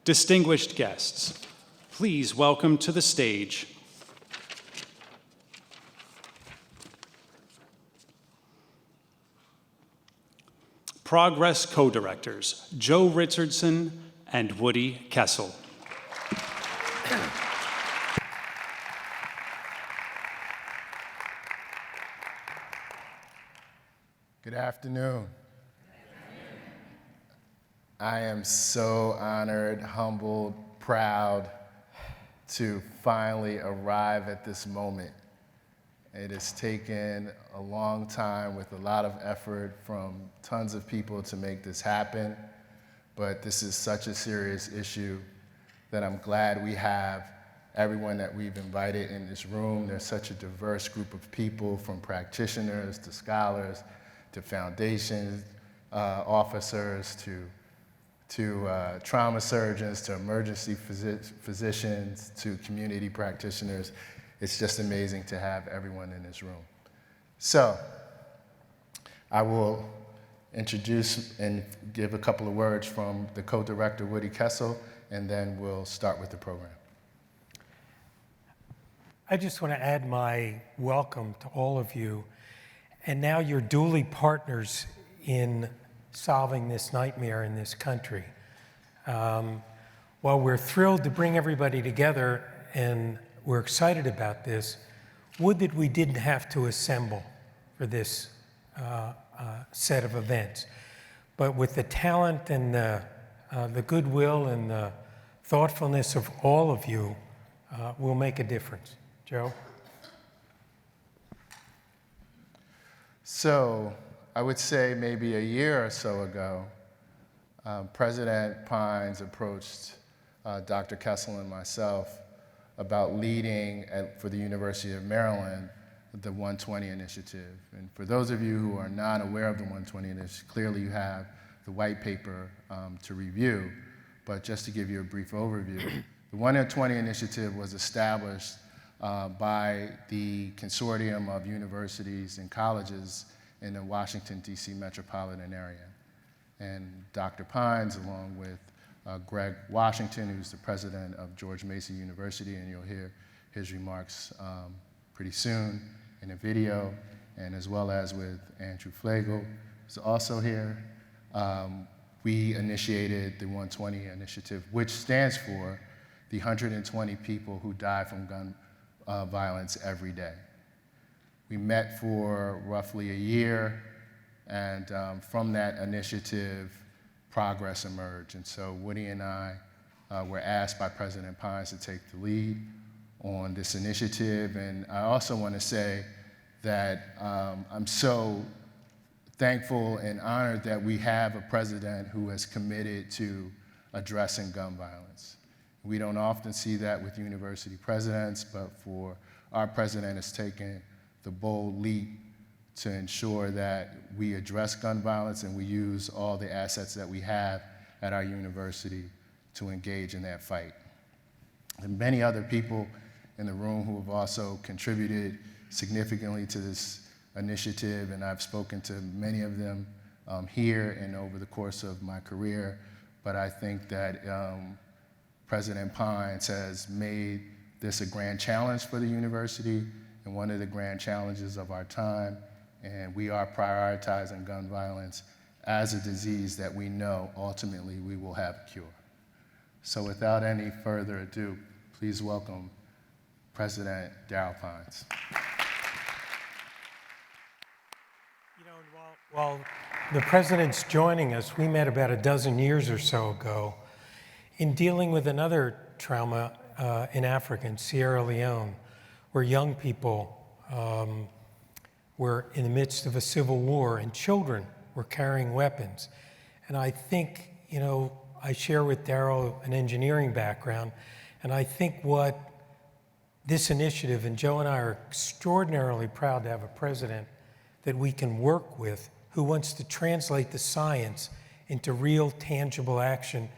Distinguished guests, please welcome to the stage Progress co-directors Joe Richardson and Woodie Kessel. Good afternoon. I am so honored, humbled, proud to finally arrive at this moment. It has taken a long time with a lot of effort from tons of people to make this happen, but this is such a serious issue that I'm glad we have everyone that we've invited in this room. There's such a diverse group of people, from practitioners to scholars to foundation officers to trauma surgeons to emergency physicians to community practitioners. It's just amazing to have everyone in this room. So I will introduce and give a couple of words from the co-director, Woodie Kessel, and then we'll start with the program. I just want to add my welcome to all of you. And now you're duly partners in solving this nightmare in this country. While we're thrilled to bring everybody together and we're excited about this, would that we didn't have to assemble for this set of events. But with the talent and the goodwill and the thoughtfulness of all of you, we'll make a difference. Joe? So I would say maybe a year or so ago, President Pines approached Dr. Kessel and myself about leading for the University of Maryland the 120 Initiative. And for those of you who are not aware of the 120 Initiative, clearly you have the white paper to review, but just to give you a brief overview, the 120 Initiative was established by the consortium of universities and colleges in the Washington, D.C. metropolitan area. And Dr. Pines, along with Greg Washington, who's the president of George Mason University, and you'll hear his remarks pretty soon in a video, and as well as with Andrew Flagel, who's also here. We initiated the 120 Initiative, which stands for the 120 people who die from gun violence every day. We met for roughly a year, and from that initiative, progress emerged. And so Woodie and I were asked by President Pines to take the lead on this initiative. And I also want to say that I'm so thankful and honored that we have a president who has committed to addressing gun violence. We don't often see that with university presidents, but for our president has taken the bold leap to ensure that we address gun violence and we use all the assets that we have at our university to engage in that fight. And many other people in the room who have also contributed significantly to this initiative, and I've spoken to many of them here and over the course of my career, but I think that President Pines has made this a grand challenge for the university and one of the grand challenges of our time, and we are prioritizing gun violence as a disease that we know ultimately we will have a cure. So without any further ado, please welcome President Darryll Pines. You know, while the president's joining us, we met about a dozen years or so ago in dealing with another trauma in Africa, in Sierra Leone, where young people were in the midst of a civil war and children were carrying weapons. And I think, you know, I share with Darryll an engineering background, and I think what this initiative, and Joe and I are extraordinarily proud to have a president that we can work with who wants to translate the science into real, tangible action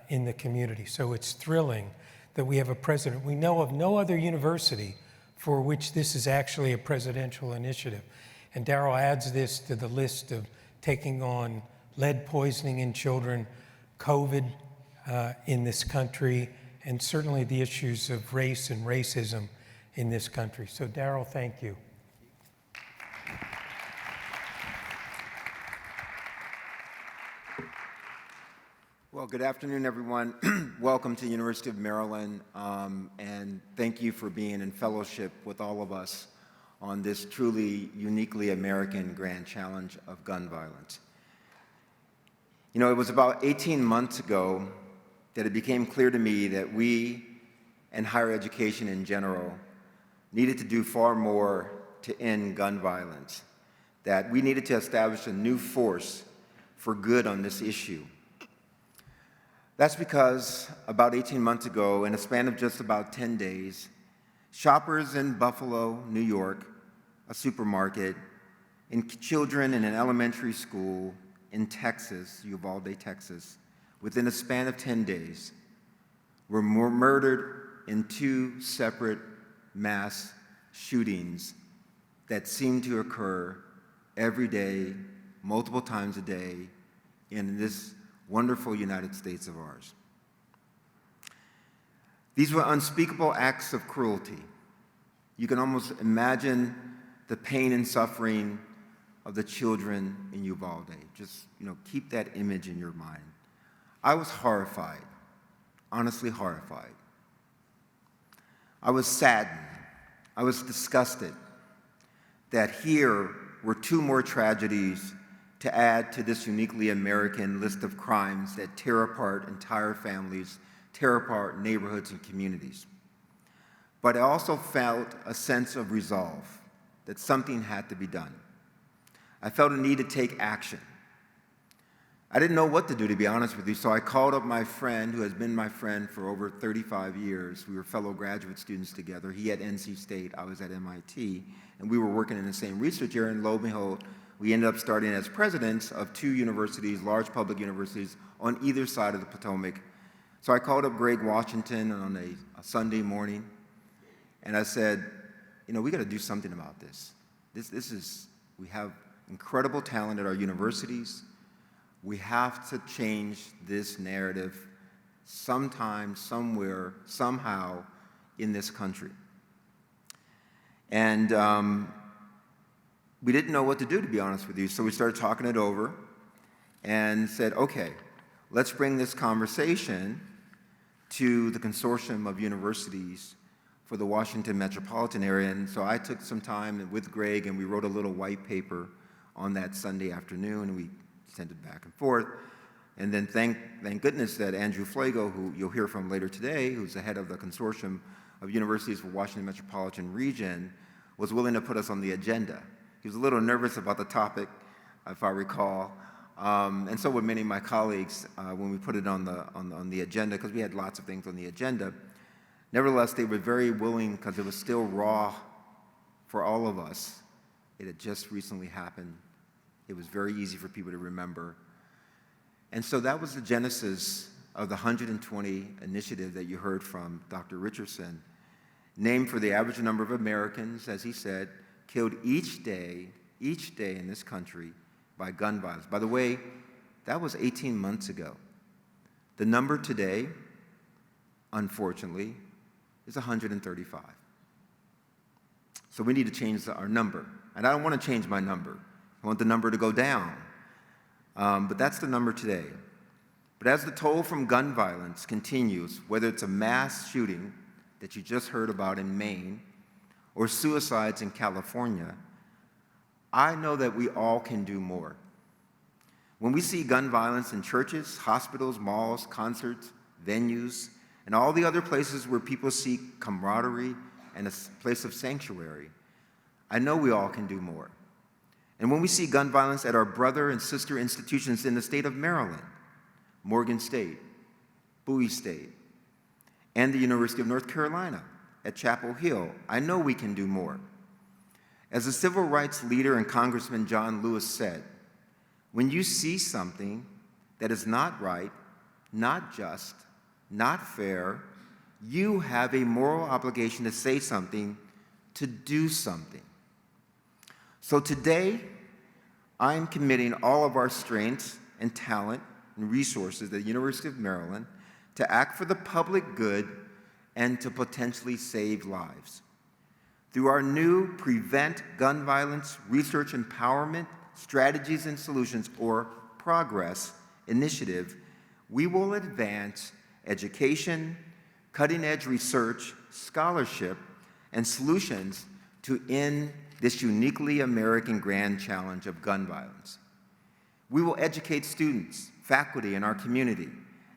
in the community. So it's thrilling that we have a president. We know of no other university for which this is actually a presidential initiative. And Darryll adds this to the list of taking on lead poisoning in children, COVID, in this country, and certainly the issues of race and racism in this country. So Darryll, thank you. Well, good afternoon, everyone. Welcome to the University of Maryland, and thank you for being in fellowship with all of us on this truly uniquely American grand challenge of gun violence. You know, it was about 18 months ago that it became clear to me that we, and higher education in general, needed to do far more to end gun violence, that we needed to establish a new force for good on this issue. That's because about 18 months ago, in a span of just about 10 days, shoppers in Buffalo, New York, a supermarket, and children in an elementary school in Texas, Uvalde, Texas, within a span of 10 days, were murdered in 2 separate mass shootings that seem to occur every day, multiple times a day, in this wonderful United States of ours. These were unspeakable acts of cruelty. You can almost imagine the pain and suffering of the children in Uvalde. Just, keep that image in your mind. I was horrified, honestly horrified. I was saddened. I was disgusted that here were 2 more tragedies to add to this uniquely American list of crimes that tear apart entire families, tear apart neighborhoods and communities. But I also felt a sense of resolve that something had to be done. I felt a need to take action. I didn't know what to do, to be honest with you, so I called up my friend, who has been my friend for over 35 years. We were fellow graduate students together. He at NC State, I was at MIT, and we were working in the same research area, and lo and behold, we ended up starting as presidents of 2 universities, large public universities, on either side of the Potomac. So I called up Greg Washington on a Sunday morning, and I said, we got to do something about this. We have incredible talent at our universities. We have to change this narrative sometime, somewhere, somehow in this country. And we didn't know what to do, to be honest with you, so we started talking it over and said, okay, let's bring this conversation to the consortium of universities for the Washington metropolitan area. And so I took some time with Greg, and we wrote a little white paper on that Sunday afternoon, and we sent it back and forth. And then thank goodness that Andrew Flagel, who you'll hear from later today, who's the head of the consortium of universities for Washington metropolitan region, was willing to put us on the agenda. He was a little nervous about the topic, if I recall, and so were many of my colleagues when we put it on the agenda, because we had lots of things on the agenda. Nevertheless, they were very willing, because it was still raw for all of us. It had just recently happened. It was very easy for people to remember. And so that was the genesis of the 120 initiative that you heard from Dr. Richardson, named for the average number of Americans, as he said, killed each day in this country by gun violence. By the way, that was 18 months ago. The number today, unfortunately, is 135. So we need to change our number. And I don't want to change my number. I want the number to go down. But that's the number today. But as the toll from gun violence continues, whether it's a mass shooting that you just heard about in Maine, or suicides in California, I know that we all can do more. When we see gun violence in churches, hospitals, malls, concerts, venues, and all the other places where people seek camaraderie and a place of sanctuary, I know we all can do more. And when we see gun violence at our brother and sister institutions in the state of Maryland, Morgan State, Bowie State, and the University of North Carolina, at Chapel Hill, I know we can do more. As a civil rights leader and Congressman John Lewis said, when you see something that is not right, not just, not fair, you have a moral obligation to say something, to do something. So today, I am committing all of our strengths and talent and resources at the University of Maryland to act for the public good, and to potentially save lives. Through our new Prevent Gun Violence Research Empowerment Strategies and Solutions, or PROGRESS, initiative, we will advance education, cutting-edge research, scholarship, and solutions to end this uniquely American grand challenge of gun violence. We will educate students, faculty, and our community,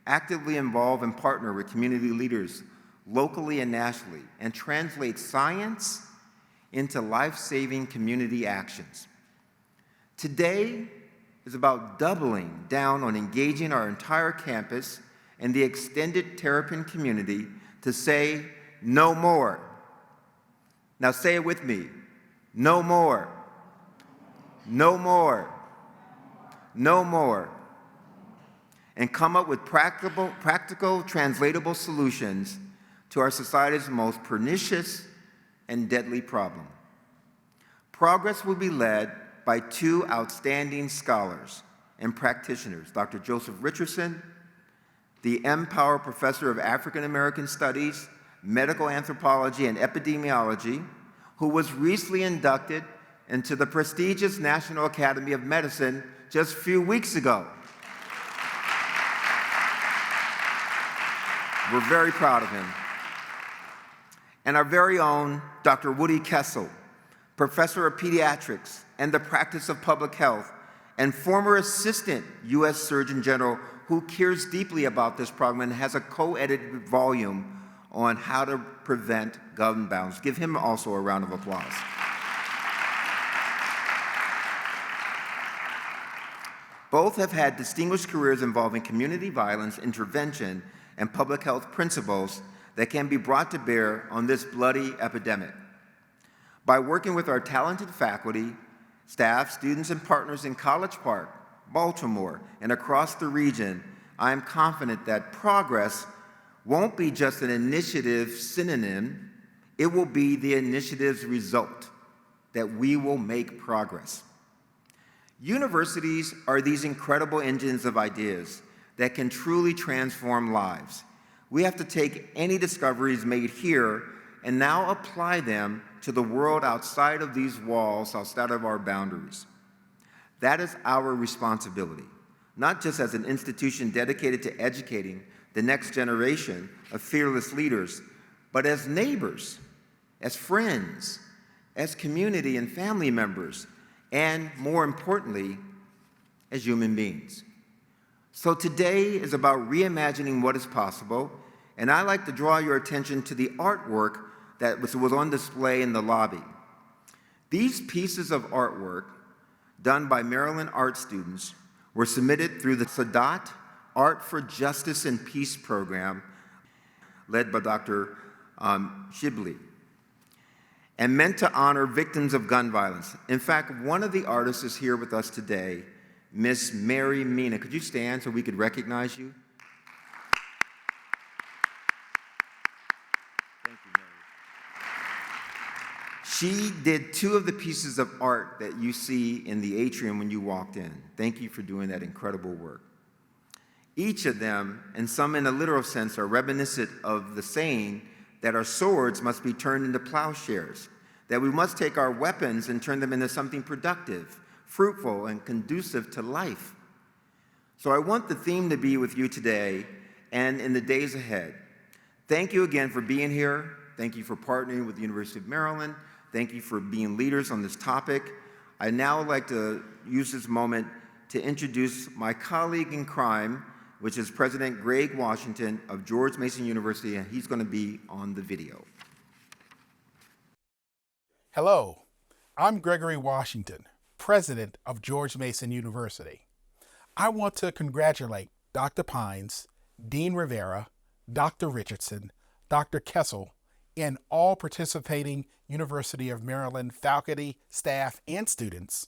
actively involve and partner with community leaders locally and nationally, and translate science into life-saving community actions. Today is about doubling down on engaging our entire campus and the extended Terrapin community to say no more. Now say it with me. No more. No more. No more. And come up with practical, translatable solutions to our society's most pernicious and deadly problem. Progress will be led by two outstanding scholars and practitioners, Dr. Joseph Richardson, the M. Power Professor of African American Studies, Medical Anthropology, and Epidemiology, who was recently inducted into the prestigious National Academy of Medicine just a few weeks ago. We're very proud of him. And our very own Dr. Woodie Kessel, Professor of Pediatrics and the Practice of Public Health, and former Assistant U.S. Surgeon General, who cares deeply about this problem and has a co-edited volume on how to prevent gun violence. Give him also a round of applause. Both have had distinguished careers involving community violence intervention and public health principles that can be brought to bear on this bloody epidemic. By working with our talented faculty, staff, students, and partners in College Park, Baltimore, and across the region, I am confident that progress won't be just an initiative synonym, it will be the initiative's result, that we will make progress. Universities are these incredible engines of ideas that can truly transform lives. We have to take any discoveries made here and now apply them to the world outside of these walls, outside of our boundaries. That is our responsibility, not just as an institution dedicated to educating the next generation of fearless leaders, but as neighbors, as friends, as community and family members, and more importantly, as human beings. So today is about reimagining what is possible, and I'd like to draw your attention to the artwork that was on display in the lobby. These pieces of artwork, done by Maryland art students, were submitted through the Sadat Art for Justice and Peace program, led by Dr. Shibli, and meant to honor victims of gun violence. In fact, one of the artists is here with us today, Miss Mary Mina. Could you stand so we could recognize you? Thank you, Mary. She did two of the pieces of art that you see in the atrium when you walked in. Thank you for doing that incredible work. Each of them, and some in a literal sense, are reminiscent of the saying that our swords must be turned into plowshares, that we must take our weapons and turn them into something productive, fruitful, and conducive to life. So I want the theme to be with you today and in the days ahead. Thank you again for being here. Thank you for partnering with the University of Maryland. Thank you for being leaders on this topic. I now would like to use this moment to introduce my colleague in crime, which is President Greg Washington of George Mason University, and he's going to be on the video. Hello, I'm Gregory Washington, President of George Mason University. I want to congratulate Dr. Pines, Dean Rivera, Dr. Richardson, Dr. Kessel, and all participating University of Maryland faculty, staff, and students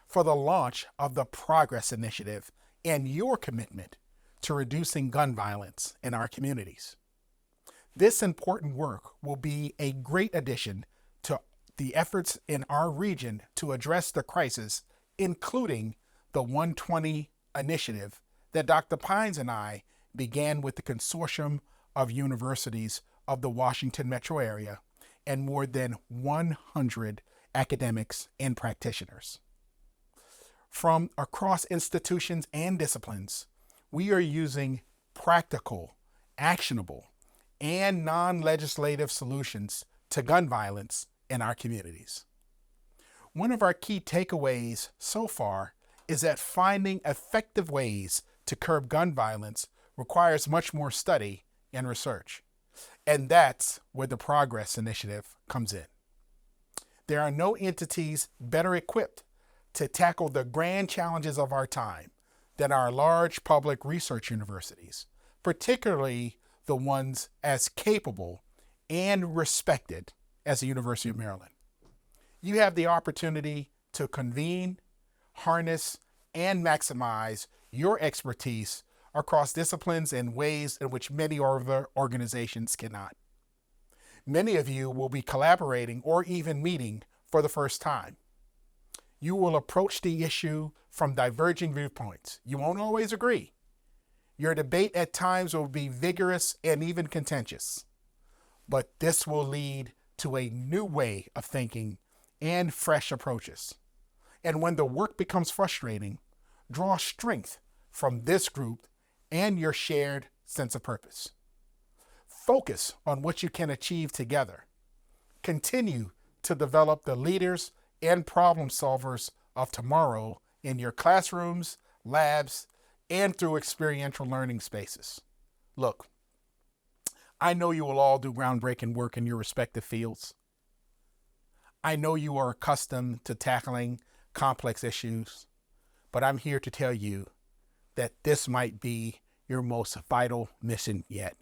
for the launch of the Progress Initiative and your commitment to reducing gun violence in our communities. This important work will be a great addition to the efforts in our region to address the crisis, including the 120 initiative that Dr. Pines and I began with the consortium of universities of the Washington metro area and more than 100 academics and practitioners. From across institutions and disciplines, we are using practical, actionable, and non-legislative solutions to gun violence in our communities. One of our key takeaways so far is that finding effective ways to curb gun violence requires much more study and research. And that's where the Progress Initiative comes in. There are no entities better equipped to tackle the grand challenges of our time than our large public research universities, particularly the ones as capable and respected as the University of Maryland. You have the opportunity to convene, harness, and maximize your expertise across disciplines in ways in which many other organizations cannot. Many of you will be collaborating or even meeting for the first time. You will approach the issue from diverging viewpoints. You won't always agree. Your debate at times will be vigorous and even contentious, but this will lead to a new way of thinking and fresh approaches. And when the work becomes frustrating, draw strength from this group and your shared sense of purpose. Focus on what you can achieve together. Continue to develop the leaders and problem solvers of tomorrow in your classrooms, labs, and through experiential learning spaces. Look, I know you will all do groundbreaking work in your respective fields. I know you are accustomed to tackling complex issues, but I'm here to tell you that this might be your most vital mission yet.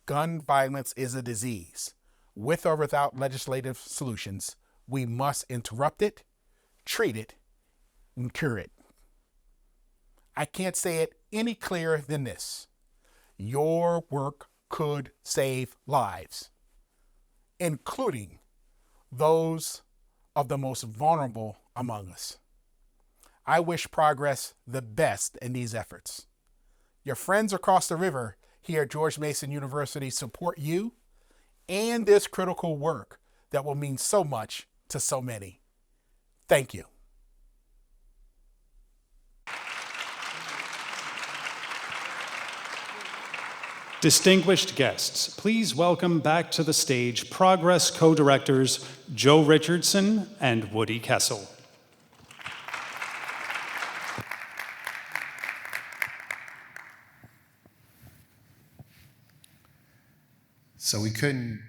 Gun violence is a disease. With or without legislative solutions, we must interrupt it, treat it, and cure it. I can't say it any clearer than this. Your work could save lives, including those of the most vulnerable among us. I wish Progress the best in these efforts. Your friends across the river here at George Mason University support you and this critical work that will mean so much to so many. Thank you. Distinguished guests, please welcome back to the stage Progress co-directors Joe Richardson and Woodie Kessel. So we couldn't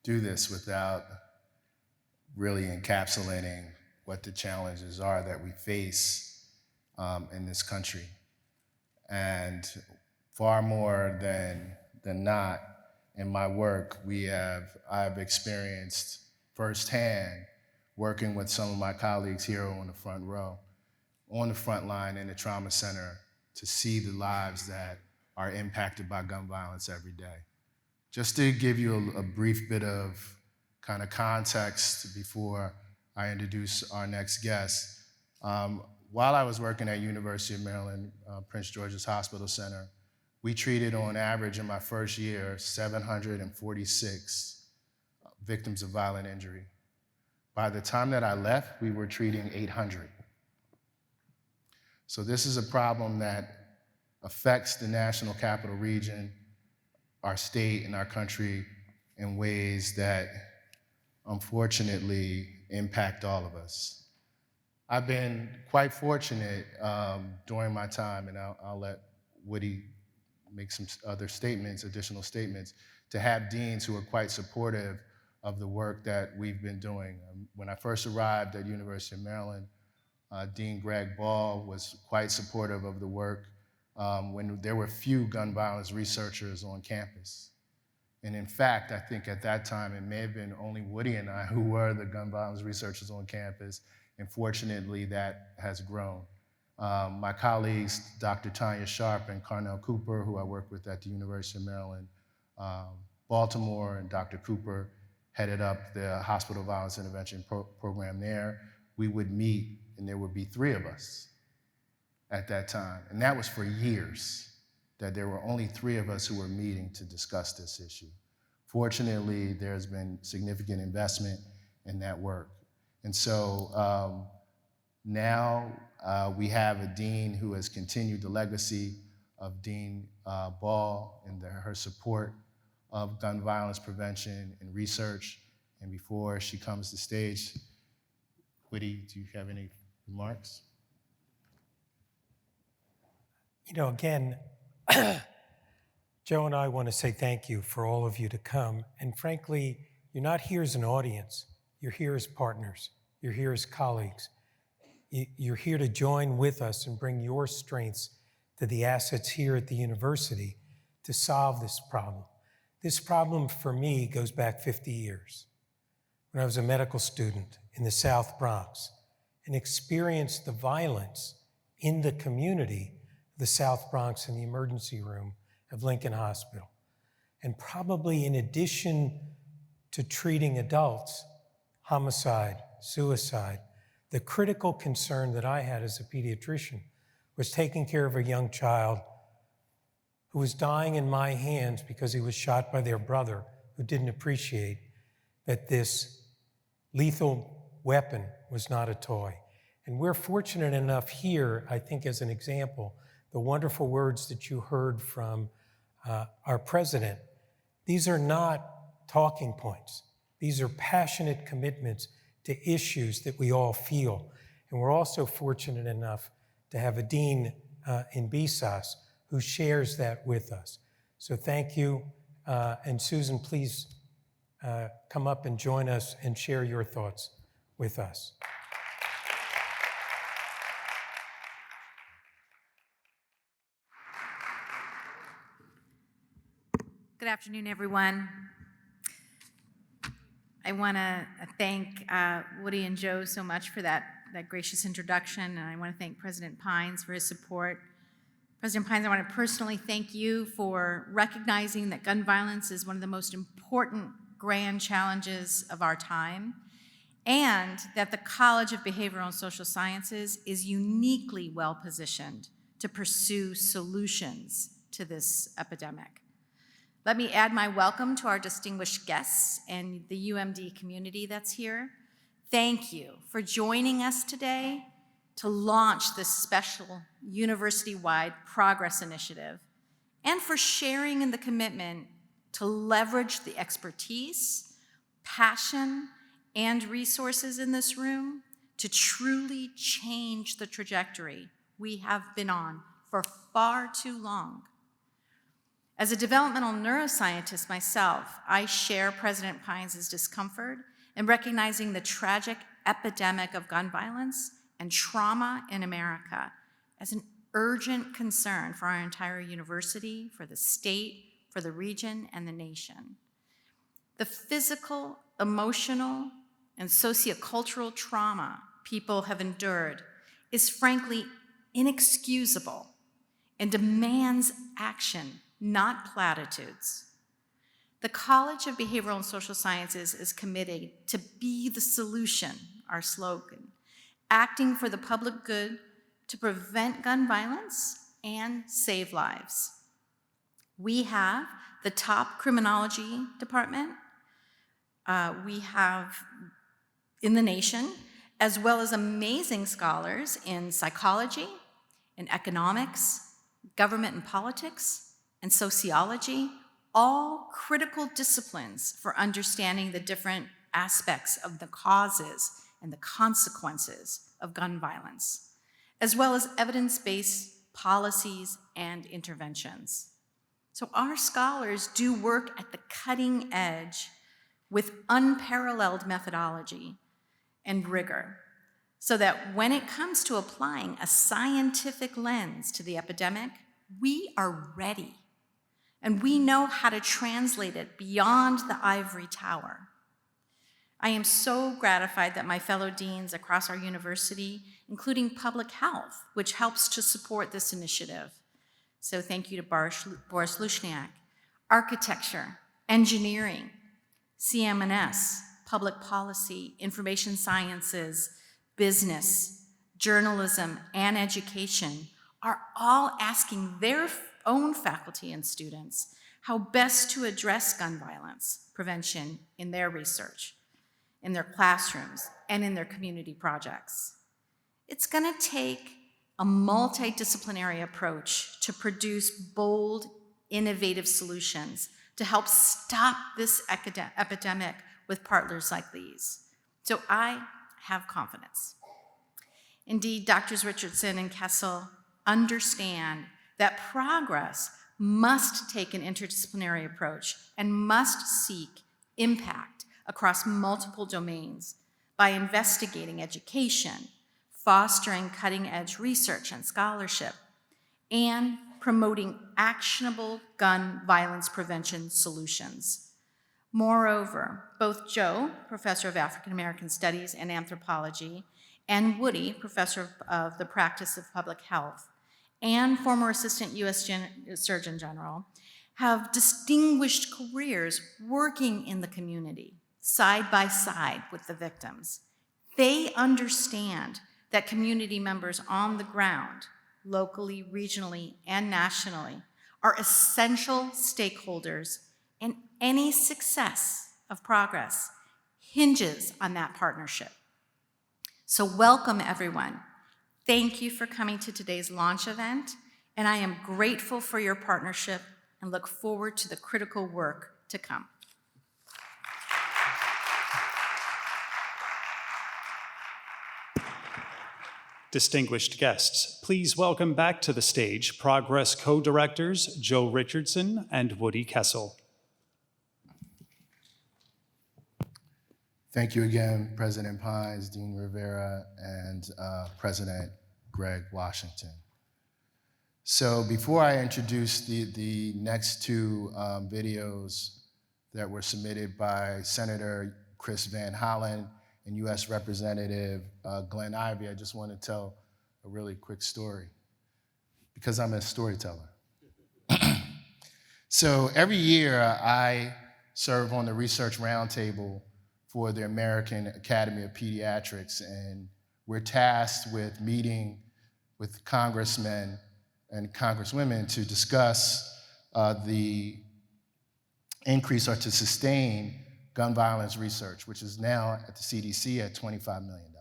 do this without really encapsulating what the challenges are that we face in this country. And far more than not, in my work, I've experienced firsthand working with some of my colleagues here on the front row, on the front line in the trauma center, to see the lives that are impacted by gun violence every day. Just to give you a brief bit of kind of context before I introduce our next guest, while I was working at University of Maryland, Prince George's Hospital Center, we treated on average in my first year 746 victims of violent injury. By the time that I left, we were treating 800. So this is a problem that affects the National Capital Region, our state and our country in ways that unfortunately impact all of us. I've been quite fortunate during my time, and I'll let Woodie make some other statements, additional statements, to have deans who are quite supportive of the work that we've been doing. When I first arrived at University of Maryland, Dean Greg Ball was quite supportive of the work when there were few gun violence researchers on campus. And in fact, I think at that time, it may have been only Woodie and I who were the gun violence researchers on campus, and fortunately that has grown. My colleagues, Dr. Tanya Sharp and Carnell Cooper, who I work with at the University of Maryland, Baltimore, and Dr. Cooper headed up the hospital violence intervention program there. We would meet, and there would be 3 of us at that time, and that was for years. that there were only 3 of us who were meeting to discuss this issue. Fortunately, there's been significant investment in that work. And so now we have a dean who has continued the legacy of Dean Ball and her support of gun violence prevention and research. And before she comes to stage, Woodie, do you have any remarks? You know, again, Joe and I want to say thank you for all of you to come. And frankly, you're not here as an audience. You're here as partners. You're here as colleagues. You're here to join with us and bring your strengths to the assets here at the university to solve this problem. This problem, for me, goes back 50 years. When I was a medical student in the South Bronx and experienced the violence in the community, the South Bronx, in the emergency room of Lincoln Hospital. And probably in addition to treating adults, homicide, suicide, the critical concern that I had as a pediatrician was taking care of a young child who was dying in my hands because he was shot by their brother, who didn't appreciate that this lethal weapon was not a toy. And we're fortunate enough here, I think as an example, the wonderful words that you heard from our president, these are not talking points. These are passionate commitments to issues that we all feel. And we're also fortunate enough to have a dean in BSAS who shares that with us. So thank you. And Susan, please come up and join us and share your thoughts with us. Good afternoon, everyone. I want to thank Woodie and Joe so much for that gracious introduction, and I want to thank President Pines for his support. President Pines, I want to personally thank you for recognizing that gun violence is one of the most important grand challenges of our time, and that the College of Behavioral and Social Sciences is uniquely well-positioned to pursue solutions to this epidemic. Let me add my welcome to our distinguished guests and the UMD community that's here. Thank you for joining us today to launch this special university-wide progress initiative, and for sharing in the commitment to leverage the expertise, passion, and resources in this room to truly change the trajectory we have been on for far too long. As a developmental neuroscientist myself, I share President Pines' discomfort in recognizing the tragic epidemic of gun violence and trauma in America as an urgent concern for our entire university, for the state, for the region, and the nation. The physical, emotional, and sociocultural trauma people have endured is frankly inexcusable and demands action, not platitudes. The College of Behavioral and Social Sciences is committed to be the solution, our slogan, acting for the public good to prevent gun violence and save lives. We have the top criminology department we have in the nation, as well as amazing scholars in psychology, in economics, government and politics, and sociology, all critical disciplines for understanding the different aspects of the causes and the consequences of gun violence, as well as evidence-based policies and interventions. So our scholars do work at the cutting edge with unparalleled methodology and rigor, so that when it comes to applying a scientific lens to the epidemic, we are ready. And we know how to translate it beyond the ivory tower. I am so gratified that my fellow deans across our university, including public health, which helps to support this initiative. So thank you to Boris Lushniak, architecture, engineering, CM&S, public policy, information sciences, business, journalism, and education are all asking their own faculty and students how best to address gun violence prevention in their research, in their classrooms, and in their community projects. It's going to take a multidisciplinary approach to produce bold, innovative solutions to help stop this epidemic with partners like these. So I have confidence. Indeed, Drs. Richardson and Kessel understand that progress must take an interdisciplinary approach and must seek impact across multiple domains by investigating education, fostering cutting-edge research and scholarship, and promoting actionable gun violence prevention solutions. Moreover, both Joe, Professor of African American Studies and Anthropology, and Woodie, Professor of the Practice of Public Health, and former Assistant U.S. Surgeon General, have distinguished careers working in the community, side by side with the victims. They understand that community members on the ground, locally, regionally, and nationally, are essential stakeholders, and any success of progress hinges on that partnership. So welcome, everyone. Thank you for coming to today's launch event, and I am grateful for your partnership and look forward to the critical work to come. Distinguished guests, please welcome back to the stage Progress co-directors Joe Richardson and Woodie Kessel. Thank you again, President Pines, Dean Rivera, and President Greg Washington. So before I introduce the next two videos that were submitted by Senator Chris Van Hollen and U.S. Representative Glenn Ivey, I just want to tell a really quick story because I'm a storyteller. So every year I serve on the research roundtable for the American Academy of Pediatrics, and we're tasked with meeting with congressmen and congresswomen to discuss the increase or to sustain gun violence research, which is now at the CDC at $25 million.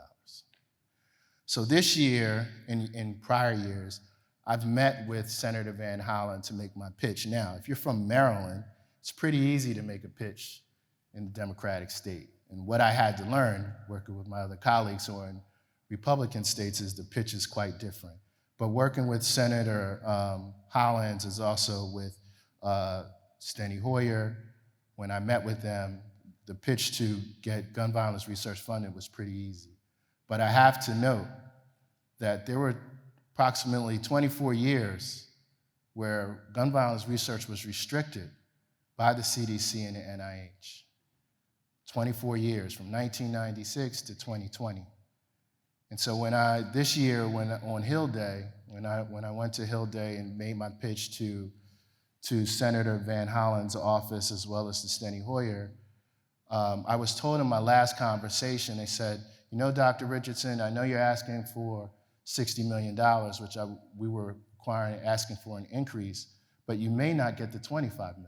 So this year, in prior years, I've met with Senator Van Hollen to make my pitch. Now, if you're from Maryland, it's pretty easy to make a pitch in the Democratic state. And what I had to learn, working with my other colleagues who are in Republican states, is the pitch is quite different. But working with Senator Hollins is also with Steny Hoyer. When I met with them, the pitch to get gun violence research funded was pretty easy. But I have to note that there were approximately 24 years where gun violence research was restricted by the CDC and the NIH. 24 years, from 1996 to 2020. And so this year, on Hill Day, when I went to Hill Day and made my pitch to Senator Van Hollen's office as well as to Steny Hoyer, I was told in my last conversation, they said, you know, Dr. Richardson, I know you're asking for $60 million, which we were asking for an increase, but you may not get the $25 million.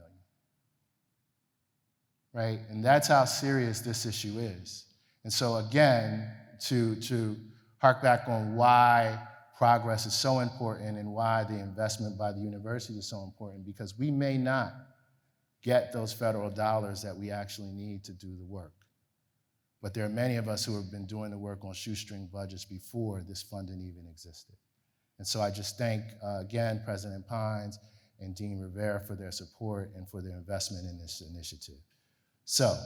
Right? And that's how serious this issue is. And so again, to hark back on why progress is so important and why the investment by the university is so important, because we may not get those federal dollars that we actually need to do the work. But there are many of us who have been doing the work on shoestring budgets before this funding even existed. And so I just thank, again, President Pines and Dean Rivera for their support and for their investment in this initiative. So,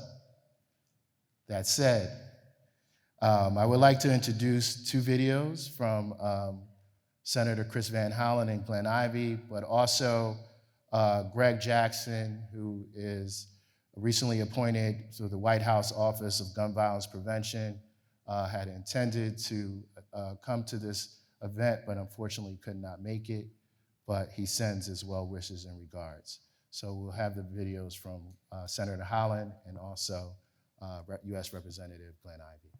that said, I would like to introduce two videos from Senator Chris Van Hollen and Glenn Ivey, but also Greg Jackson, who is recently appointed to the White House Office of Gun Violence Prevention, had intended to come to this event, but unfortunately could not make it, but he sends his well wishes and regards. So we'll have the videos from Senator Hollen and also U.S. Representative Glenn Ivey.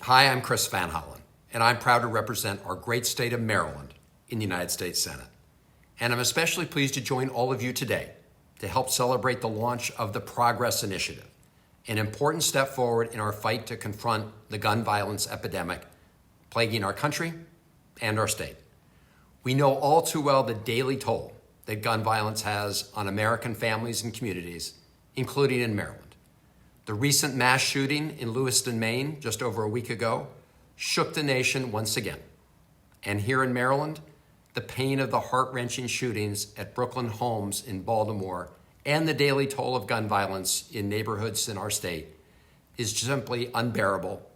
Hi, I'm Chris Van Hollen, and I'm proud to represent our great state of Maryland in the United States Senate. And I'm especially pleased to join all of you today to help celebrate the launch of the Progress Initiative, an important step forward in our fight to confront the gun violence epidemic plaguing our country and our state. We know all too well the daily toll that gun violence has on American families and communities, including in Maryland. The recent mass shooting in Lewiston, Maine, just over a week ago, shook the nation once again. And here in Maryland, the pain of the heart-wrenching shootings at Brooklyn homes in Baltimore and the daily toll of gun violence in neighborhoods in our state is simply unbearable,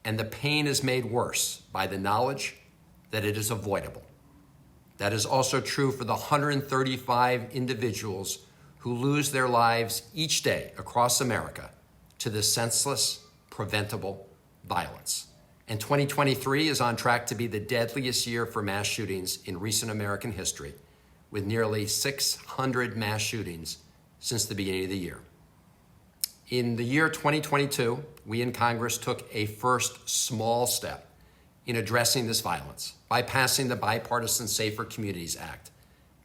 and the pain is made worse by the knowledge that it is avoidable. That is also true for the 135 individuals who lose their lives each day across America to this senseless, preventable violence. And 2023 is on track to be the deadliest year for mass shootings in recent American history, with nearly 600 mass shootings since the beginning of the year. In the year 2022, we in Congress took a first small step in addressing this violence by passing the Bipartisan Safer Communities Act.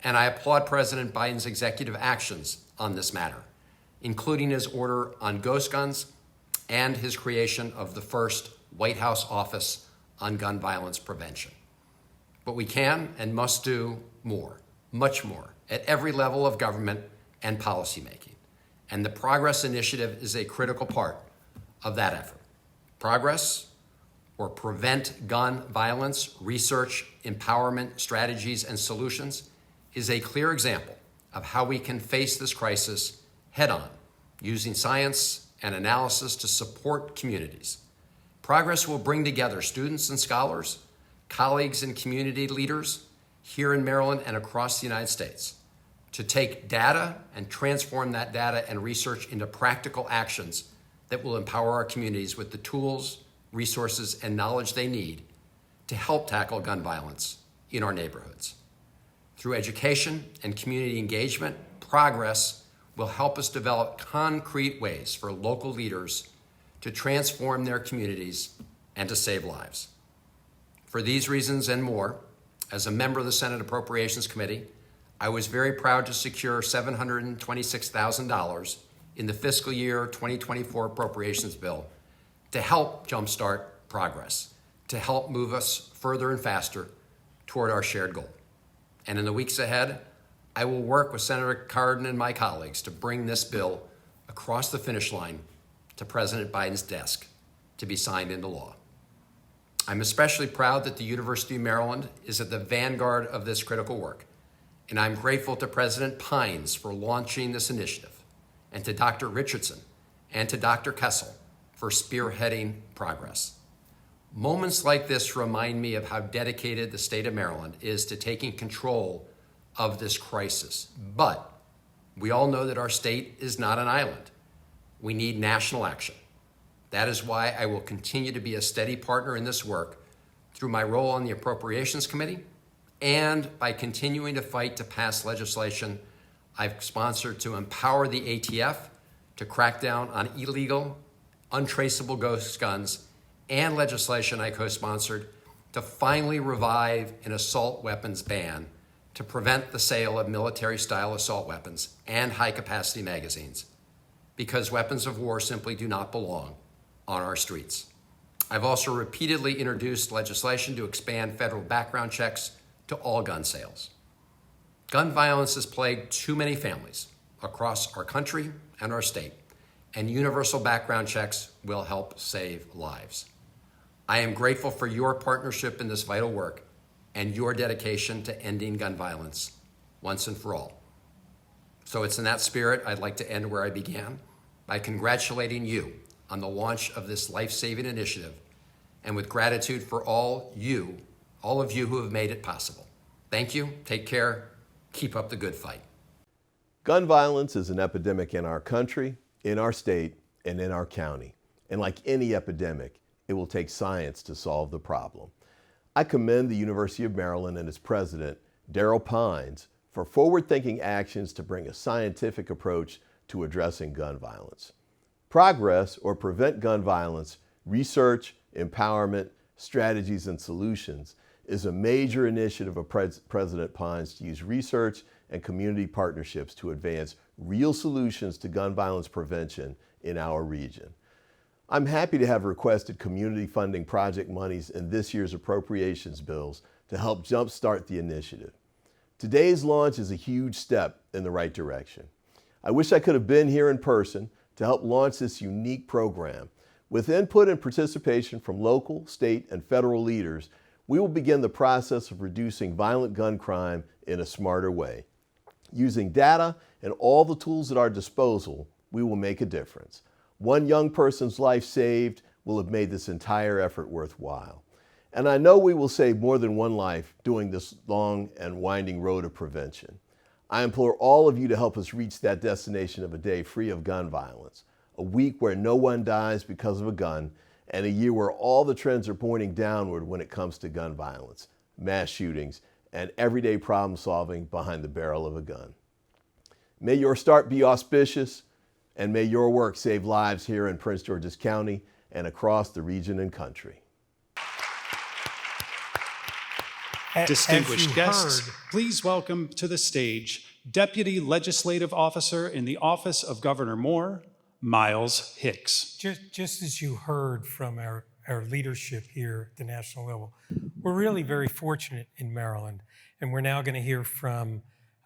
And I applaud President Biden's executive actions on this matter, including his order on ghost guns and his creation of the first White House Office on Gun Violence Prevention. But we can and must do more, much more, at every level of government and policymaking. And the Progress Initiative is a critical part of that effort. Progress, or Prevent Gun Violence Research, Empowerment, Strategies, and Solutions, is a clear example of how we can face this crisis head-on, using science and analysis to support communities. Progress will bring together students and scholars, colleagues and community leaders here in Maryland and across the United States to take data and transform that data and research into practical actions that will empower our communities with the tools, resources, and knowledge they need to help tackle gun violence in our neighborhoods. Through education and community engagement, Progress will help us develop concrete ways for local leaders to transform their communities and to save lives. For these reasons and more, as a member of the Senate Appropriations Committee, I was very proud to secure $726,000 in the fiscal year 2024 appropriations bill to help jumpstart progress, to help move us further and faster toward our shared goal. And in the weeks ahead, I will work with Senator Cardin and my colleagues to bring this bill across the finish line to President Biden's desk to be signed into law. I'm especially proud that the University of Maryland is at the vanguard of this critical work, and I'm grateful to President Pines for launching this initiative, and to Dr. Richardson and to Dr. Kessel for spearheading Progress. Moments like this remind me of how dedicated the state of Maryland is to taking control of this crisis. But we all know that our state is not an island. We need national action. That is why I will continue to be a steady partner in this work through my role on the Appropriations Committee and by continuing to fight to pass legislation I've sponsored to empower the ATF to crack down on illegal, untraceable ghost guns, and legislation I co-sponsored to finally revive an assault weapons ban to prevent the sale of military-style assault weapons and high-capacity magazines, because weapons of war simply do not belong on our streets. I've also repeatedly introduced legislation to expand federal background checks to all gun sales. Gun violence has plagued too many families across our country and our state, and universal background checks will help save lives. I am grateful for your partnership in this vital work and your dedication to ending gun violence once and for all. So it's in that spirit I'd like to end where I began, by congratulating you on the launch of this life-saving initiative, and with gratitude for all of you who have made it possible. Thank you, take care, keep up the good fight. Gun violence is an epidemic in our country, in our state, and in our county. And like any epidemic, it will take science to solve the problem. I commend the University of Maryland and its president, Darryll Pines, for forward-thinking actions to bring a scientific approach to addressing gun violence. Progress, or Prevent Gun Violence Research, Empowerment, Strategies, and Solutions, is a major initiative of President Pines to use research and community partnerships to advance real solutions to gun violence prevention in our region. I'm happy to have requested community funding project monies in this year's appropriations bills to help jumpstart the initiative. Today's launch is a huge step in the right direction. I wish I could have been here in person to help launch this unique program. With input and participation from local, state, and federal leaders, we will begin the process of reducing violent gun crime in a smarter way. Using data and all the tools at our disposal, we will make a difference. One young person's life saved will have made this entire effort worthwhile. And I know we will save more than one life doing this long and winding road of prevention. I implore all of you to help us reach that destination of a day free of gun violence, a week where no one dies because of a gun, and a year where all the trends are pointing downward when it comes to gun violence, mass shootings, and everyday problem solving behind the barrel of a gun. May your start be auspicious, and may your work save lives here in Prince George's County and across the region and country. Distinguished guests, please welcome to the stage Deputy Legislative Officer in the Office of Governor Moore, Myles Hicks. Just as you heard from our leadership here at the national level, we're really very fortunate in Maryland, and we're now going to hear from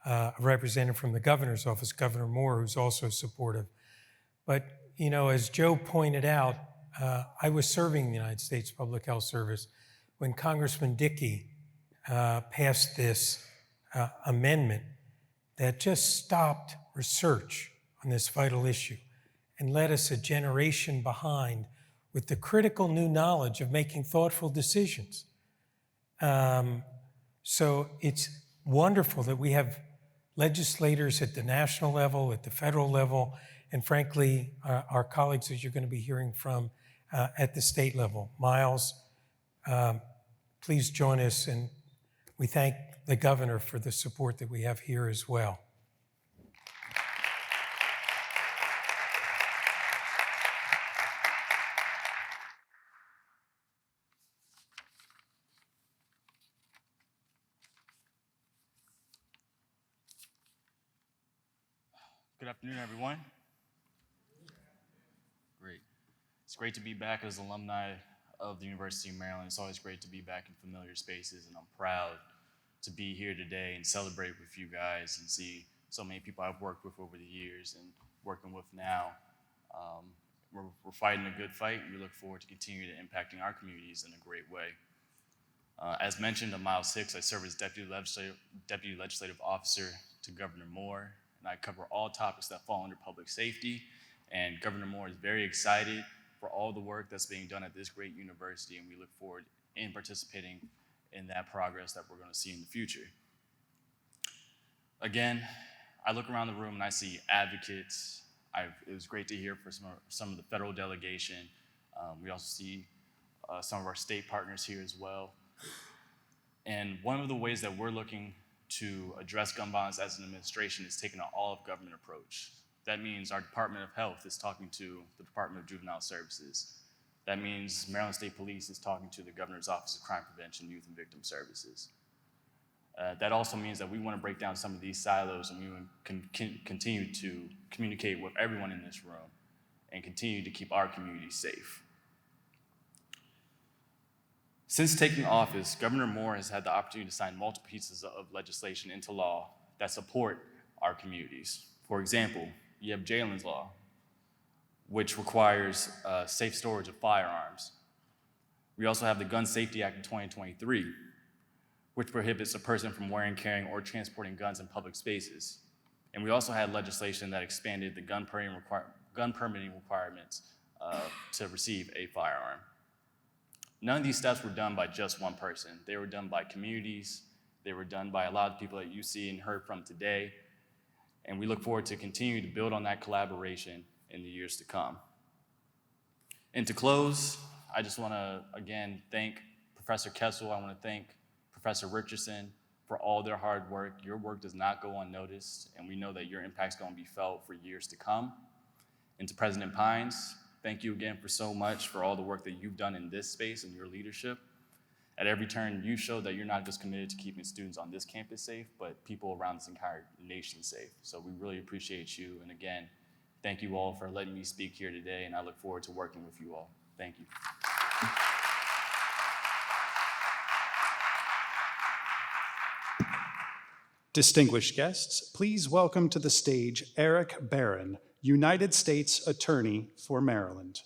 a representative from the governor's office, Governor Moore, who's also supportive. But, you know, as Joe pointed out, I was serving the United States Public Health Service when Congressman Dickey passed this amendment that just stopped research on this vital issue and led us a generation behind with the critical new knowledge of making thoughtful decisions. So it's wonderful that we have legislators at the national level, at the federal level, and frankly, our colleagues that you're going to be hearing from at the state level. Myles, please join us, and we thank the governor for the support that we have here as well. Good afternoon, everyone. Great. It's great to be back as alumni of the University of Maryland. It's always great to be back in familiar spaces, and I'm proud to be here today and celebrate with you guys and see so many people I've worked with over the years and working with now. We're fighting a good fight, and we look forward to continuing to impacting our communities in a great way. As mentioned, I'm Myles Hicks. I serve as Deputy Legislative Officer to Governor Moore, and I cover all topics that fall under public safety. And Governor Moore is very excited for all the work that's being done at this great university, and we look forward in participating in that progress that we're going to see in the future. Again, I look around the room and I see advocates. It was great to hear from some of the federal delegation. We also see some of our state partners here as well. And one of the ways that we're looking to address gun violence as an administration is taking an all-of-government approach. That means our Department of Health is talking to the Department of Juvenile Services. That means Maryland State Police is talking to the Governor's Office of Crime Prevention, Youth and Victim Services. That also means that we want to break down some of these silos, and we want to continue to communicate with everyone in this room and continue to keep our community safe. Since taking office, Governor Moore has had the opportunity to sign multiple pieces of legislation into law that support our communities. For example, you have Jalen's Law, which requires safe storage of firearms. We also have the Gun Safety Act of 2023, which prohibits a person from wearing, carrying, or transporting guns in public spaces. And we also had legislation that expanded the gun permitting requirements to receive a firearm. None of these steps were done by just one person. They were done by communities. They were done by a lot of people that you see and heard from today. And we look forward to continue to build on that collaboration in the years to come. And to close, I just want to, again, thank Professor Kessel. I want to thank Professor Richardson for all their hard work. Your work does not go unnoticed, and we know that your impact's going to be felt for years to come. And to President Pines, thank you again for so much for all the work that you've done in this space and your leadership. At every turn, you show that you're not just committed to keeping students on this campus safe, but people around this entire nation safe. So we really appreciate you. And again, thank you all for letting me speak here today, and I look forward to working with you all. Thank you. Distinguished guests, please welcome to the stage Eric Barron, United States Attorney for Maryland.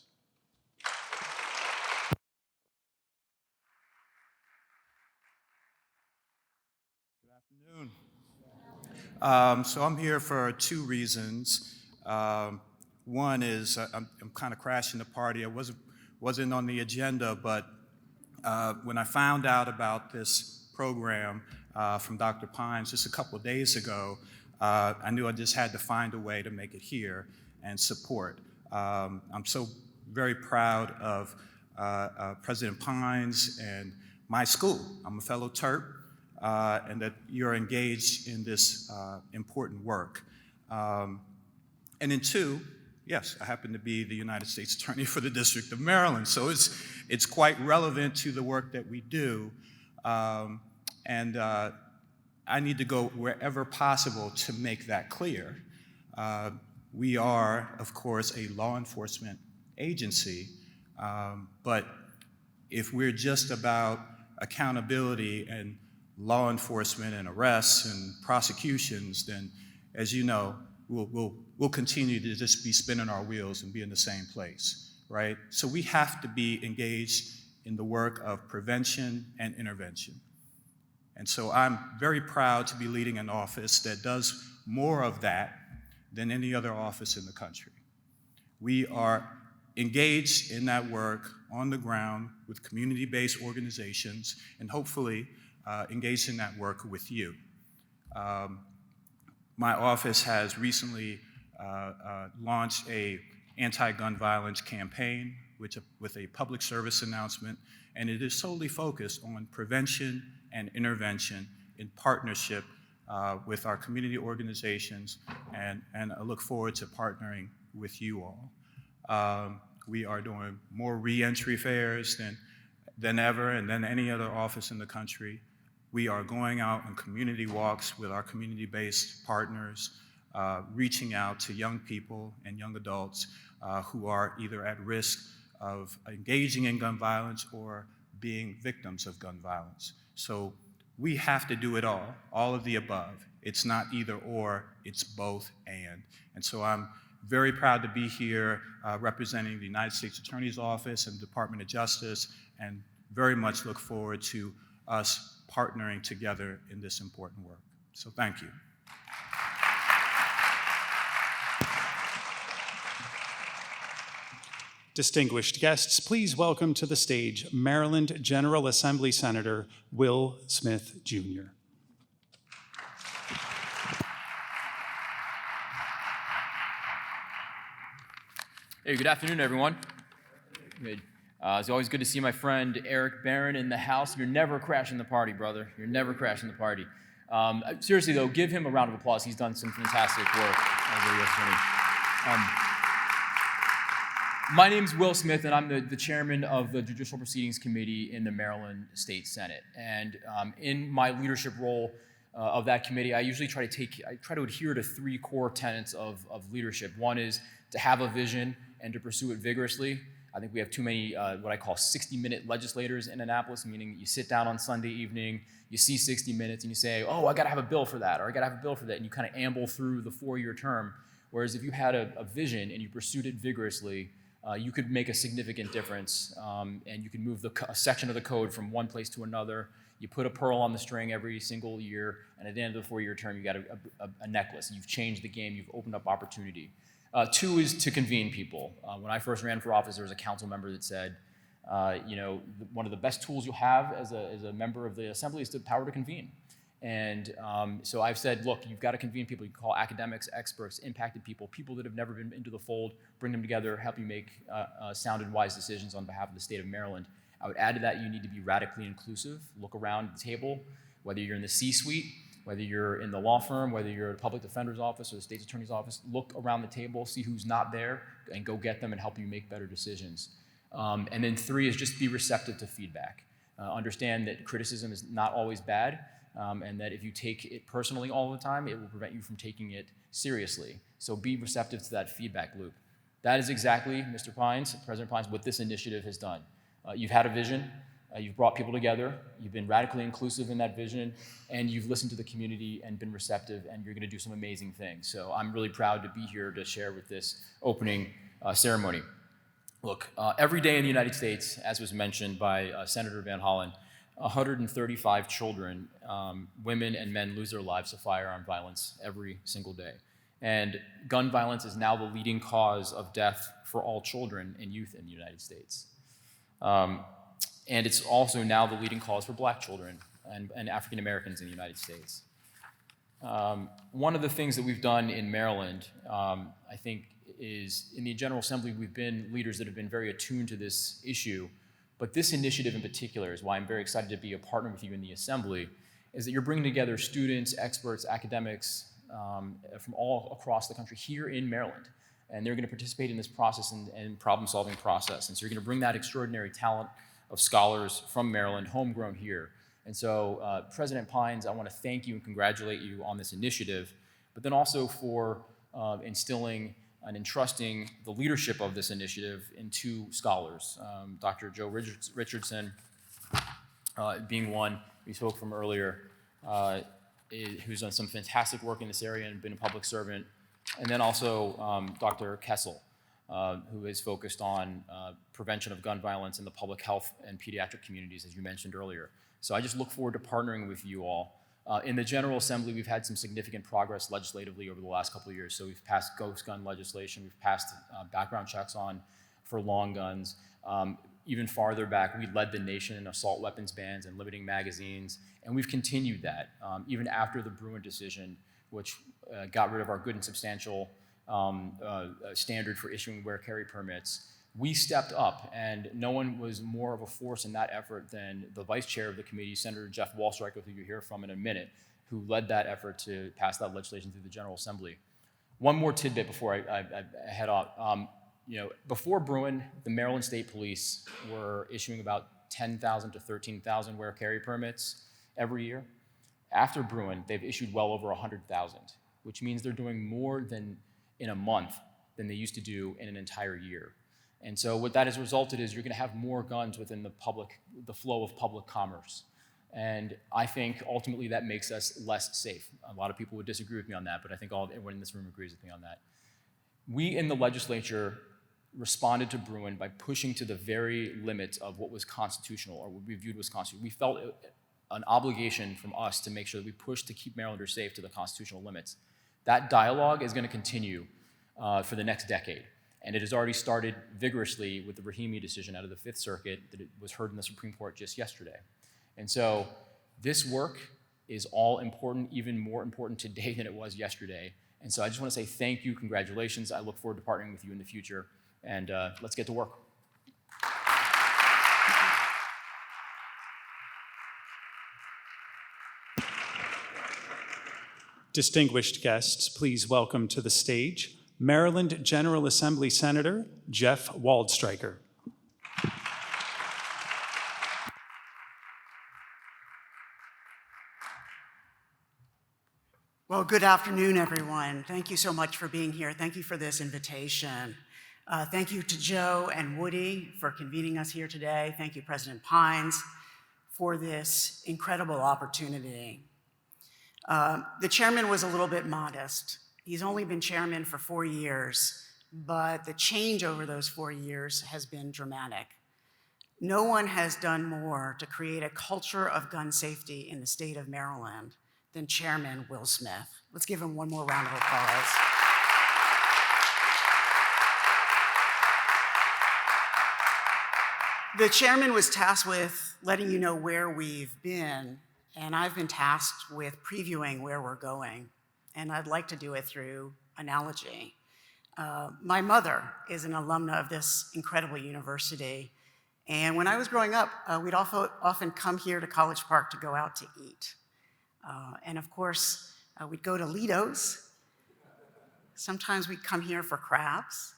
So I'm here for two reasons. One is I'm kind of crashing the party. I wasn't on the agenda, but when I found out about this program from Dr. Pines just a couple of days ago, I knew I just had to find a way to make it here and support. I'm so very proud of President Pines and my school. I'm a fellow Terp. And that you're engaged in this important work. And then two, yes, I happen to be the United States Attorney for the District of Maryland, so it's quite relevant to the work that we do. And I need to go wherever possible to make that clear. We are, of course, a law enforcement agency, but if we're just about accountability and law enforcement and arrests and prosecutions, then, as you know, we'll continue to just be spinning our wheels and be in the same place, right? So we have to be engaged in the work of prevention and intervention. And so I'm very proud to be leading an office that does more of that than any other office in the country. We are engaged in that work on the ground with community-based organizations, and hopefully engaged in that work with you. My office has recently launched a anti-gun violence campaign with a public service announcement, and it is solely focused on prevention and intervention in partnership with our community organizations, and I look forward to partnering with you all. We are doing more re-entry fairs than ever and than any other office in the country. We are going out on community walks with our community-based partners, reaching out to young people and young adults who are either at risk of engaging in gun violence or being victims of gun violence. So we have to do it all of the above. It's not either or, it's both and. And so I'm very proud to be here representing the United States Attorney's Office and Department of Justice, and very much look forward to us partnering together in this important work. So thank you. Distinguished guests, please welcome to the stage Maryland General Assembly Senator Will Smith, Jr. Hey, good afternoon, everyone. Good. It's always good to see my friend Eric Barron in the house. You're never crashing the party, brother. You're never crashing the party. Seriously, though, give him a round of applause. He's done some fantastic work over yesterday. My name's Will Smith, and I'm the chairman of the Judicial Proceedings Committee in the Maryland State Senate. And in my leadership role of that committee, I usually try to adhere to three core tenets of leadership. One is to have a vision and to pursue it vigorously. I think we have too many what I call 60-minute legislators in Annapolis, meaning you sit down on Sunday evening, you see 60 minutes, and you say, oh, I got to have a bill for that, or I got to have a bill for that, and you kind of amble through the 4-year term. Whereas if you had a vision and you pursued it vigorously, you could make a significant difference, and you could move a section of the code from one place to another. You put a pearl on the string every single year, and at the end of the 4-year term, you got a necklace. You've changed the game. You've opened up opportunity. Two is to convene people. When I first ran for office, there was a council member that said, one of the best tools you'll have as a member of the assembly is the power to convene. And so I've said, look, you've got to convene people. You can call academics, experts, impacted people, people that have never been into the fold, bring them together, help you make sound and wise decisions on behalf of the state of Maryland. I would add to that, you need to be radically inclusive. Look around the table, whether you're in the C-suite, whether you're in the law firm, whether you're at a public defender's office or the state's attorney's office, look around the table, see who's not there, and go get them and help you make better decisions. And then three is just be receptive to feedback. Understand that criticism is not always bad, and that if you take it personally all the time, it will prevent you from taking it seriously. So be receptive to that feedback loop. That is exactly, Mr. Pines, President Pines, what this initiative has done. You've had a vision, you've brought people together, you've been radically inclusive in that vision, and you've listened to the community and been receptive, and you're gonna do some amazing things. So I'm really proud to be here to share with this opening ceremony. Look, every day in the United States, as was mentioned by Senator Van Hollen, 135 children, women and men, lose their lives to firearm violence every single day. And gun violence is now the leading cause of death for all children and youth in the United States. And it's also now the leading cause for black children and African Americans in the United States. One of the things that we've done in Maryland, I think, is in the General Assembly, we've been leaders that have been very attuned to this issue, but this initiative in particular is why I'm very excited to be a partner with you in the Assembly, is that you're bringing together students, experts, academics from all across the country here in Maryland, and they're gonna participate in this process and problem-solving process, and so you're gonna bring that extraordinary talent of scholars from Maryland, homegrown here. And so, President Pines, I wanna thank you and congratulate you on this initiative, but then also for instilling and entrusting the leadership of this initiative in two scholars, Dr. Joe Richardson being one we spoke from earlier, who's done some fantastic work in this area and been a public servant, and then also Dr. Kessel, who is focused on prevention of gun violence in the public health and pediatric communities, as you mentioned earlier. So I just look forward to partnering with you all. In the General Assembly, we've had some significant progress legislatively over the last couple of years. So we've passed ghost gun legislation, we've passed background checks for long guns. Even farther back, we led the nation in assault weapons bans and limiting magazines, and we've continued that, even after the Bruen decision, which got rid of our good and substantial standard for issuing wear-carry permits. We stepped up, and no one was more of a force in that effort than the vice chair of the committee, Senator Jeff Wallstreicher, who you'll hear from in a minute, who led that effort to pass that legislation through the General Assembly. One more tidbit before I head off. Before Bruen, the Maryland State Police were issuing about 10,000 to 13,000 wear-carry permits every year. After Bruen, they've issued well over 100,000, which means they're doing more than in a month than they used to do in an entire year. And so what that has resulted is you're gonna have more guns within the flow of public commerce. And I think ultimately that makes us less safe. A lot of people would disagree with me on that, but I think everyone in this room agrees with me on that. We in the legislature responded to Bruen by pushing to the very limits of what was constitutional or what we viewed was constitutional. We felt an obligation from us to make sure that we pushed to keep Marylanders safe to the constitutional limits. That dialogue is gonna continue for the next decade. And it has already started vigorously with the Rahimi decision out of the Fifth Circuit that it was heard in the Supreme Court just yesterday. And so this work is all important, even more important today than it was yesterday. And so I just want to say thank you, congratulations. I look forward to partnering with you in the future, and let's get to work. Distinguished guests, please welcome to the stage Maryland General Assembly Senator Jeff Wallstreicher. Well, good afternoon, everyone. Thank you so much for being here. Thank you for this invitation. Thank you to Joe and Woody for convening us here today. Thank you, President Pines, for this incredible opportunity. The chairman was a little bit modest. He's only been chairman for 4 years, but the change over those 4 years has been dramatic. No one has done more to create a culture of gun safety in the state of Maryland than Chairman Will Smith. Let's give him one more round of applause. The chairman was tasked with letting you know where we've been, and I've been tasked with previewing where we're going. And I'd like to do it through analogy. My mother is an alumna of this incredible university. And when I was growing up, we'd often come here to College Park to go out to eat. And of course, we'd go to Lido's. Sometimes we'd come here for crabs.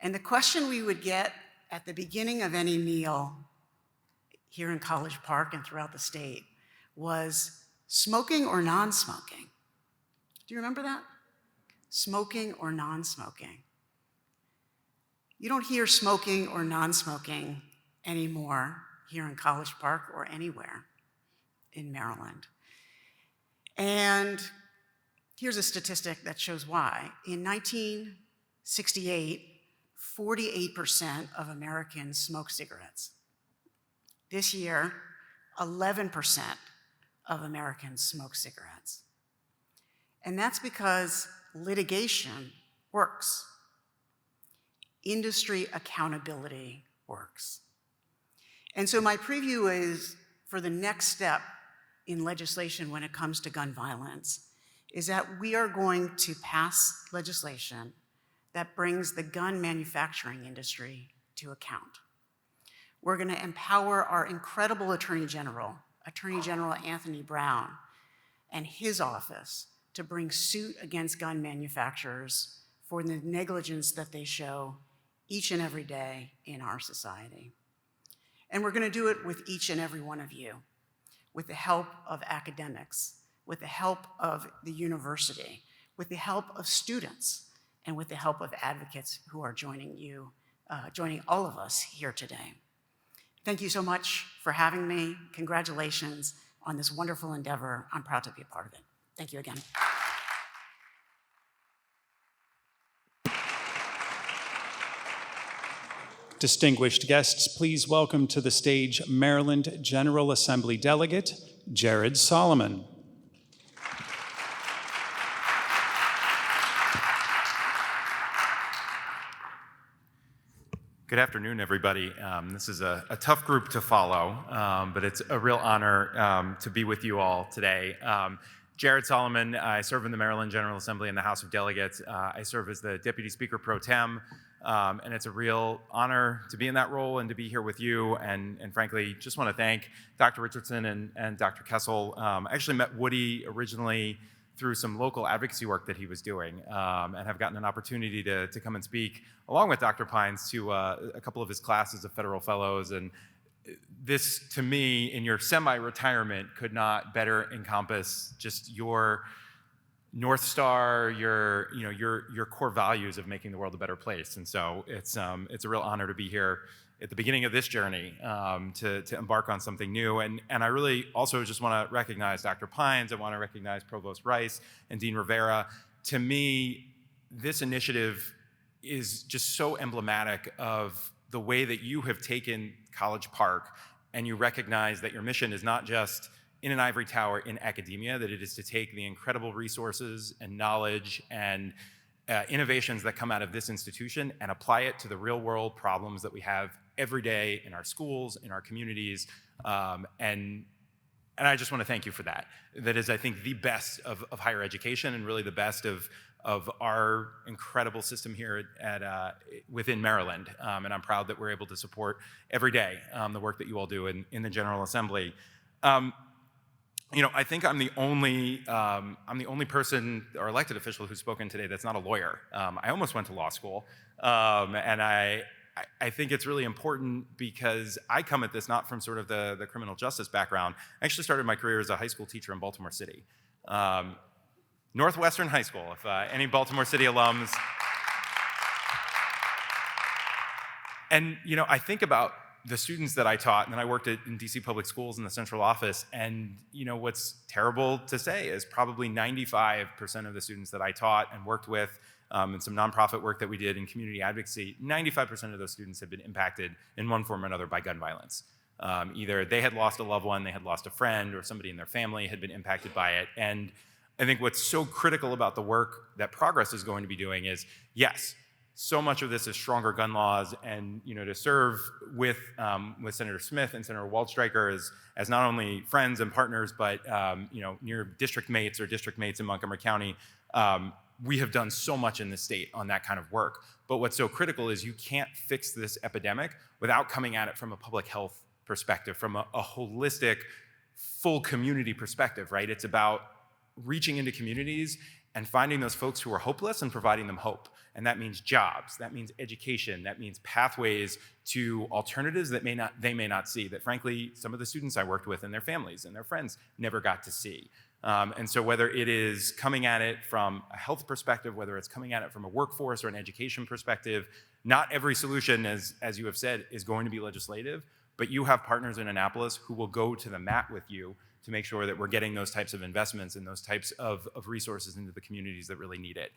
And the question we would get at the beginning of any meal, here in College Park and throughout the state was smoking or non-smoking. Do you remember that? Smoking or non-smoking. You don't hear smoking or non-smoking anymore here in College Park or anywhere in Maryland. And here's a statistic that shows why. In 1968, 48% of Americans smoked cigarettes. This year, 11% of Americans smoke cigarettes. And that's because litigation works. Industry accountability works. And so my preview is for the next step in legislation when it comes to gun violence is that we are going to pass legislation that brings the gun manufacturing industry to account. We're going to empower our incredible Attorney General Anthony Brown, and his office to bring suit against gun manufacturers for the negligence that they show each and every day in our society. And we're going to do it with each and every one of you, with the help of academics, with the help of the university, with the help of students, and with the help of advocates who are joining all of us here today. Thank you so much for having me. Congratulations on this wonderful endeavor. I'm proud to be a part of it. Thank you again. Distinguished guests, please welcome to the stage Maryland General Assembly Delegate Jared Solomon. Good afternoon, everybody. This is a tough group to follow, but it's a real honor to be with you all today. Jared Solomon, I serve in the Maryland General Assembly in the House of Delegates. I serve as the Deputy Speaker Pro Tem, and it's a real honor to be in that role and to be here with you. And frankly, just want to thank Dr. Richardson and Dr. Kessel. I actually met Woodie originally through some local advocacy work that he was doing, and have gotten an opportunity to come and speak along with Dr. Pines to a couple of his classes of federal fellows. And this, to me, in your semi-retirement, could not better encompass just your North Star, your core values of making the world a better place. And so it's a real honor to be here at the beginning of this journey to embark on something new. And I really also just want to recognize Dr. Pines. I want to recognize Provost Rice and Dean Rivera. To me, this initiative is just so emblematic of the way that you have taken College Park, and you recognize that your mission is not just in an ivory tower in academia, that it is to take the incredible resources and knowledge and innovations that come out of this institution and apply it to the real world problems that we have every day in our schools, in our communities. And I just want to thank you for that. That is, I think, the best of higher education and really the best of our incredible system here within Maryland. And I'm proud that we're able to support every day the work that you all do in the General Assembly. I think I'm the only person or elected official who's spoken today that's not a lawyer. I almost went to law school, and I think it's really important because I come at this not from sort of the criminal justice background. I actually started my career as a high school teacher in Baltimore City. Northwestern High School, if any Baltimore City alums. And, I think about the students that I taught, and then I worked in DC public schools in the central office, and what's terrible to say is probably 95% of the students that I taught and worked with in some nonprofit work that we did in community advocacy, 95% of those students have been impacted in one form or another by gun violence. Either they had lost a loved one, they had lost a friend, or somebody in their family had been impacted by it. And I think what's so critical about the work that Progress is going to be doing is, yes, so much of this is stronger gun laws, and to serve with Senator Smith and Senator Waldstreicher as not only friends and partners, but near district mates in Montgomery County. We have done so much in this state on that kind of work. But what's so critical is you can't fix this epidemic without coming at it from a public health perspective, from a holistic, full community perspective, right? It's about reaching into communities and finding those folks who are hopeless and providing them hope. And that means jobs, that means education, that means pathways to alternatives that they may not see, that frankly, some of the students I worked with and their families and their friends never got to see. And so whether it is coming at it from a health perspective, whether it's coming at it from a workforce or an education perspective, not every solution, as you have said, is going to be legislative, but you have partners in Annapolis who will go to the mat with you to make sure that we're getting those types of investments and those types of resources into the communities that really need it.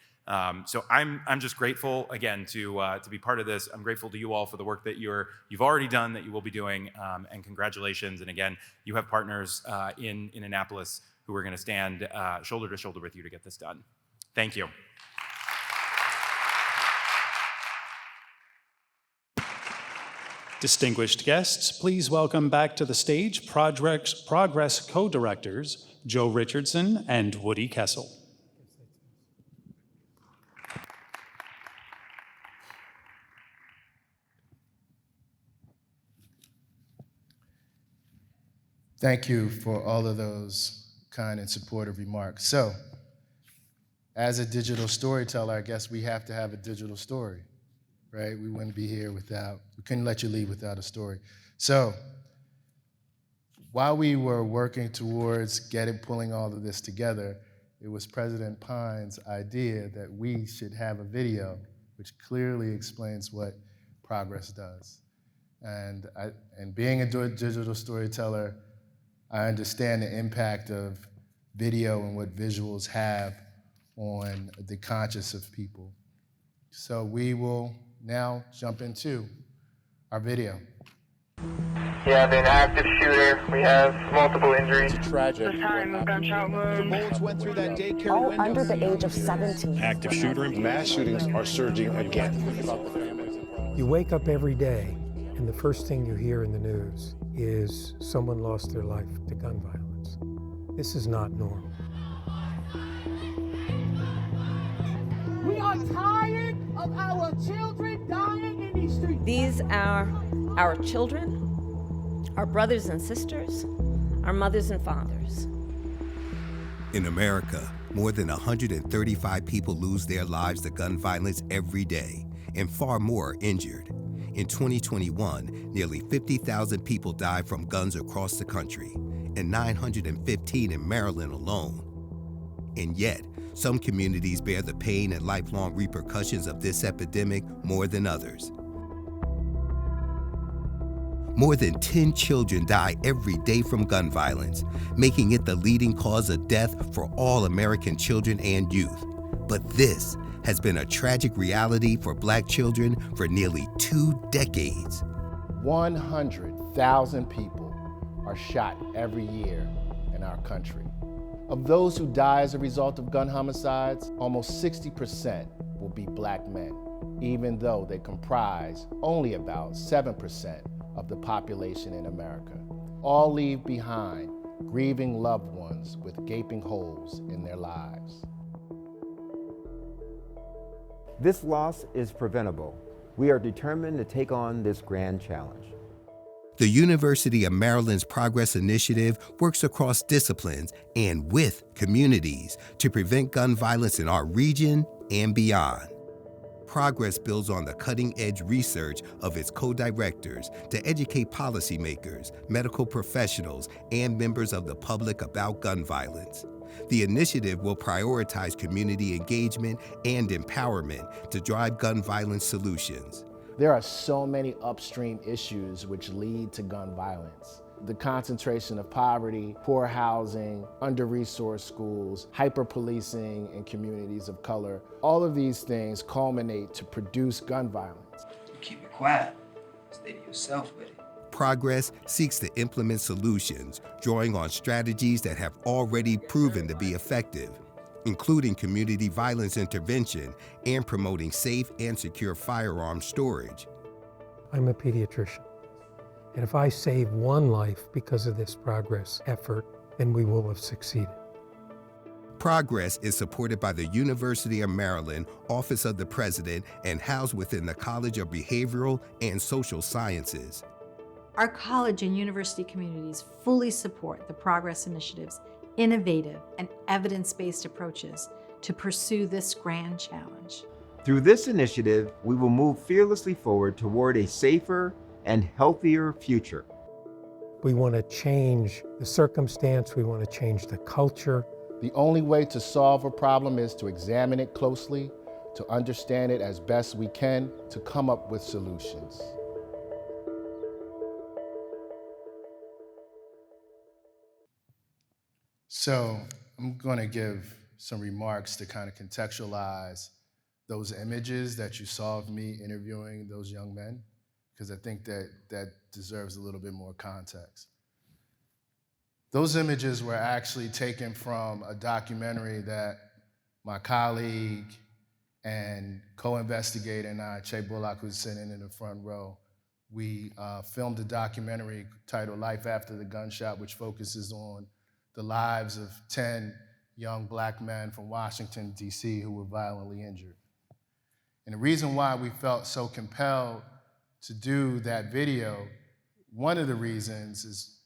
So I'm just grateful, again, to be part of this. I'm grateful to you all for the work that you've already done, that you will be doing, and congratulations. And again, you have partners in Annapolis who are going to stand shoulder to shoulder with you to get this done. Thank you. Distinguished guests, please welcome back to the stage Progress co-directors Joe Richardson and Woodie Kessel. Thank you for all of those kind and supportive remarks. So, as a digital storyteller, I guess we have to have a digital story. Right? We wouldn't be here we couldn't let you leave without a story. So, while we were working towards pulling all of this together, it was President Pines' idea that we should have a video which clearly explains what Progress does. And being a digital storyteller, I understand the impact of video and what visuals have on the conscience of people. So we will now jump into our video. We have an active shooter. We have multiple injuries. It's tragic. The bullets went through that daycare all window. Under the age of 17. Active shooter. Mass shootings are surging again. You wake up every day, and the first thing you hear in the news is someone lost their life to gun violence. This is not normal. We are tired of our children dying in these streets. These are our children, our brothers and sisters, our mothers and fathers. In America, more than 135 people lose their lives to gun violence every day, and far more are injured. In 2021, nearly 50,000 people died from guns across the country, and 915 in Maryland alone. And yet, some communities bear the pain and lifelong repercussions of this epidemic more than others. More than 10 children die every day from gun violence, making it the leading cause of death for all American children and youth. But this has been a tragic reality for Black children for nearly 2 decades. 100,000 people are shot every year in our country. Of those who die as a result of gun homicides, almost 60% will be Black men, even though they comprise only about 7% of the population in America. All leave behind grieving loved ones with gaping holes in their lives. This loss is preventable. We are determined to take on this grand challenge. The University of Maryland's Progress Initiative works across disciplines and with communities to prevent gun violence in our region and beyond. Progress builds on the cutting-edge research of its co-directors to educate policymakers, medical professionals, and members of the public about gun violence. The initiative will prioritize community engagement and empowerment to drive gun violence solutions. There are so many upstream issues which lead to gun violence. The concentration of poverty, poor housing, under-resourced schools, hyper-policing in communities of color, all of these things culminate to produce gun violence. Keep it quiet. Stay to yourself with it. Progress seeks to implement solutions, drawing on strategies that have already proven to be effective, including community violence intervention and promoting safe and secure firearm storage. I'm a pediatrician, and if I save one life because of this Progress effort, then we will have succeeded. Progress is supported by the University of Maryland Office of the President and housed within the College of Behavioral and Social Sciences. Our college and university communities fully support the Progress Initiative's innovative and evidence-based approaches to pursue this grand challenge. Through this initiative, we will move fearlessly forward toward a safer and healthier future. We want to change the circumstance, we want to change the culture. The only way to solve a problem is to examine it closely, to understand it as best we can, to come up with solutions. So I'm going to give some remarks to kind of contextualize those images that you saw of me interviewing those young men, because I think that deserves a little bit more context. Those images were actually taken from a documentary that my colleague and co-investigator and I, Bullock, who's sitting in the front row, we filmed a documentary titled Life After the Gunshot, which focuses on the lives of 10 young black men from Washington, D.C. who were violently injured. And the reason why we felt so compelled to do that video, one of the reasons is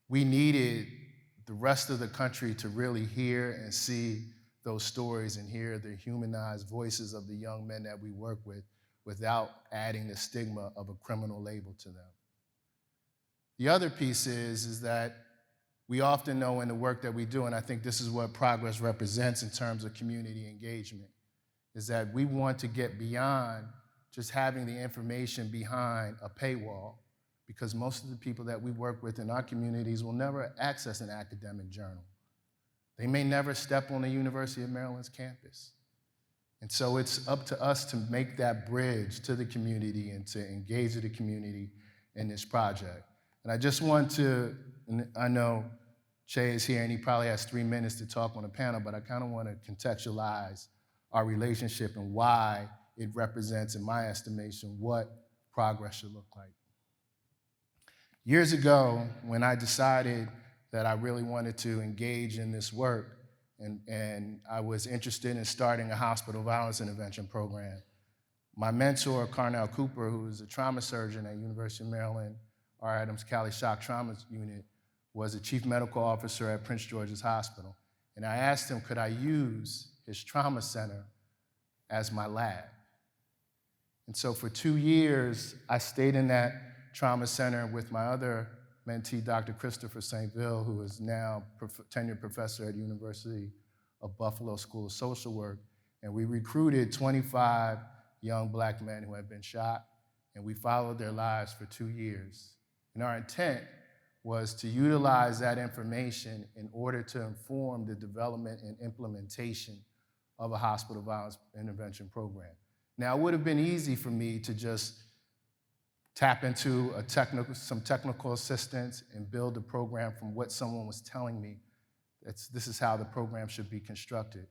we needed the rest of the country to really hear and see those stories and hear the humanized voices of the young men that we work with without adding the stigma of a criminal label to them. The other piece is that we often know in the work that we do, and I think this is what progress represents in terms of community engagement, is that we want to get beyond just having the information behind a paywall, because most of the people that we work with in our communities will never access an academic journal. They may never step on the University of Maryland's campus. And so it's up to us to make that bridge to the community and to engage the community in this project. And I just want to, and I know Che is here and he probably has 3 minutes to talk on the panel, but I kind of want to contextualize our relationship and why it represents, in my estimation, what progress should look like. Years ago, when I decided that I really wanted to engage in this work, and I was interested in starting a hospital violence intervention program, my mentor, Carnell Cooper, who is a trauma surgeon at University of Maryland, R. Adams Cali Shock Trauma Unit, was the chief medical officer at Prince George's Hospital. And I asked him, could I use his trauma center as my lab? And so for 2 years, I stayed in that trauma center with my other mentee, Dr. Christopher St. Ville, who is now tenured professor at University of Buffalo School of Social Work. And we recruited 25 young black men who had been shot, and we followed their lives for 2 years. And our intent was to utilize that information in order to inform the development and implementation of a hospital violence intervention program. Now, it would have been easy for me to just tap into some technical assistance and build a program from what someone was telling me. This is how the program should be constructed.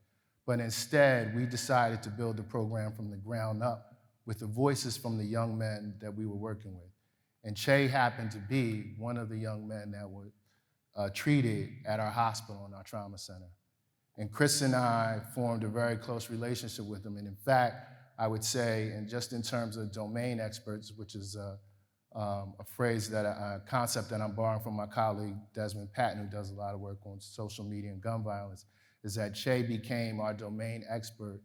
But instead, we decided to build the program from the ground up with the voices from the young men that we were working with. And Che happened to be one of the young men that were treated at our hospital in our trauma center. And Chris and I formed a very close relationship with him. And in fact, I would say, and just in terms of domain experts, which is a concept that I'm borrowing from my colleague Desmond Patton, who does a lot of work on social media and gun violence, is that Che became our domain expert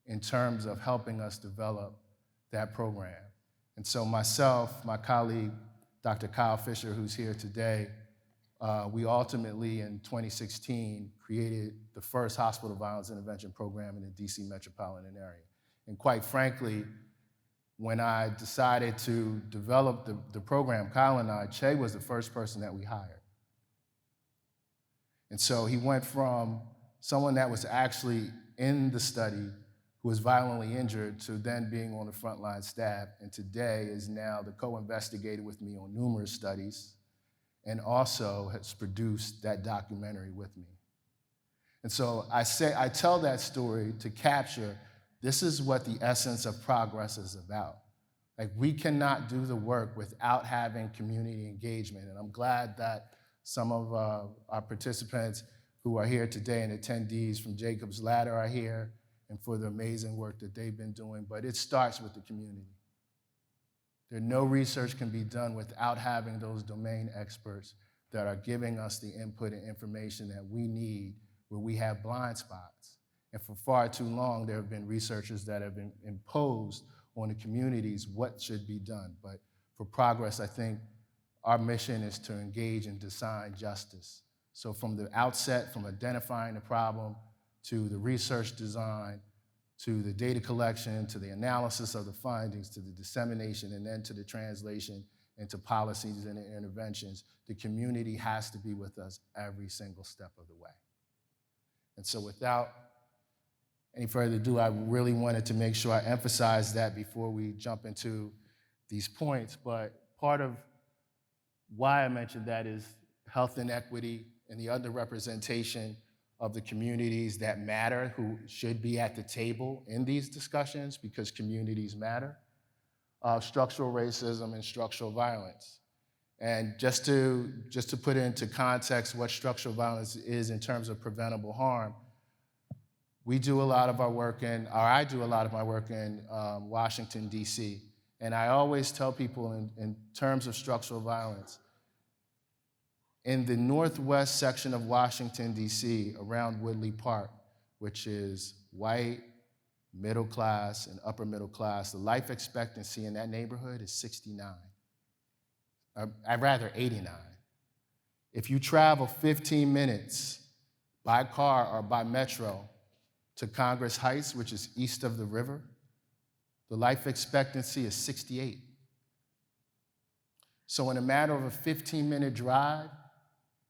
in terms of helping us develop that program. And so myself, my colleague, Dr. Kyle Fischer, who's here today, we ultimately in 2016 created the first hospital violence intervention program in the DC metropolitan area. And quite frankly, when I decided to develop the program, Kyle and I, Che was the first person that we hired. And so he went from someone that was actually in the study who was violently injured to then being on the frontline staff, and today is now the co-investigator with me on numerous studies and also has produced that documentary with me. And so I tell that story to capture this is what the essence of progress is about. Like, we cannot do the work without having community engagement. And I'm glad that some of our participants who are here today and attendees from Jacob's Ladder are here and for the amazing work that they've been doing. But it starts with the community. No research can be done without having those domain experts that are giving us the input and information that we need where we have blind spots. And for far too long, there have been researchers that have been imposed on the communities what should be done. But for progress, I think our mission is to engage and design justice. So from the outset, from identifying the problem, to the research design, to the data collection, to the analysis of the findings, to the dissemination, and then to the translation into policies and interventions, the community has to be with us every single step of the way. And so without any further ado, I really wanted to make sure I emphasize that before we jump into these points. But part of why I mentioned that is health inequity and the underrepresentation of the communities that matter, who should be at the table in these discussions because communities matter, structural racism and structural violence. And just to put into context what structural violence is in terms of preventable harm, I do a lot of my work in Washington, D.C. And I always tell people in terms of structural violence, in the northwest section of Washington, D.C., around Woodley Park, which is white, middle class, and upper middle class, the life expectancy in that neighborhood is 69. I'd rather 89. If you travel 15 minutes by car or by metro to Congress Heights, which is east of the river, the life expectancy is 68. So in a matter of a 15-minute drive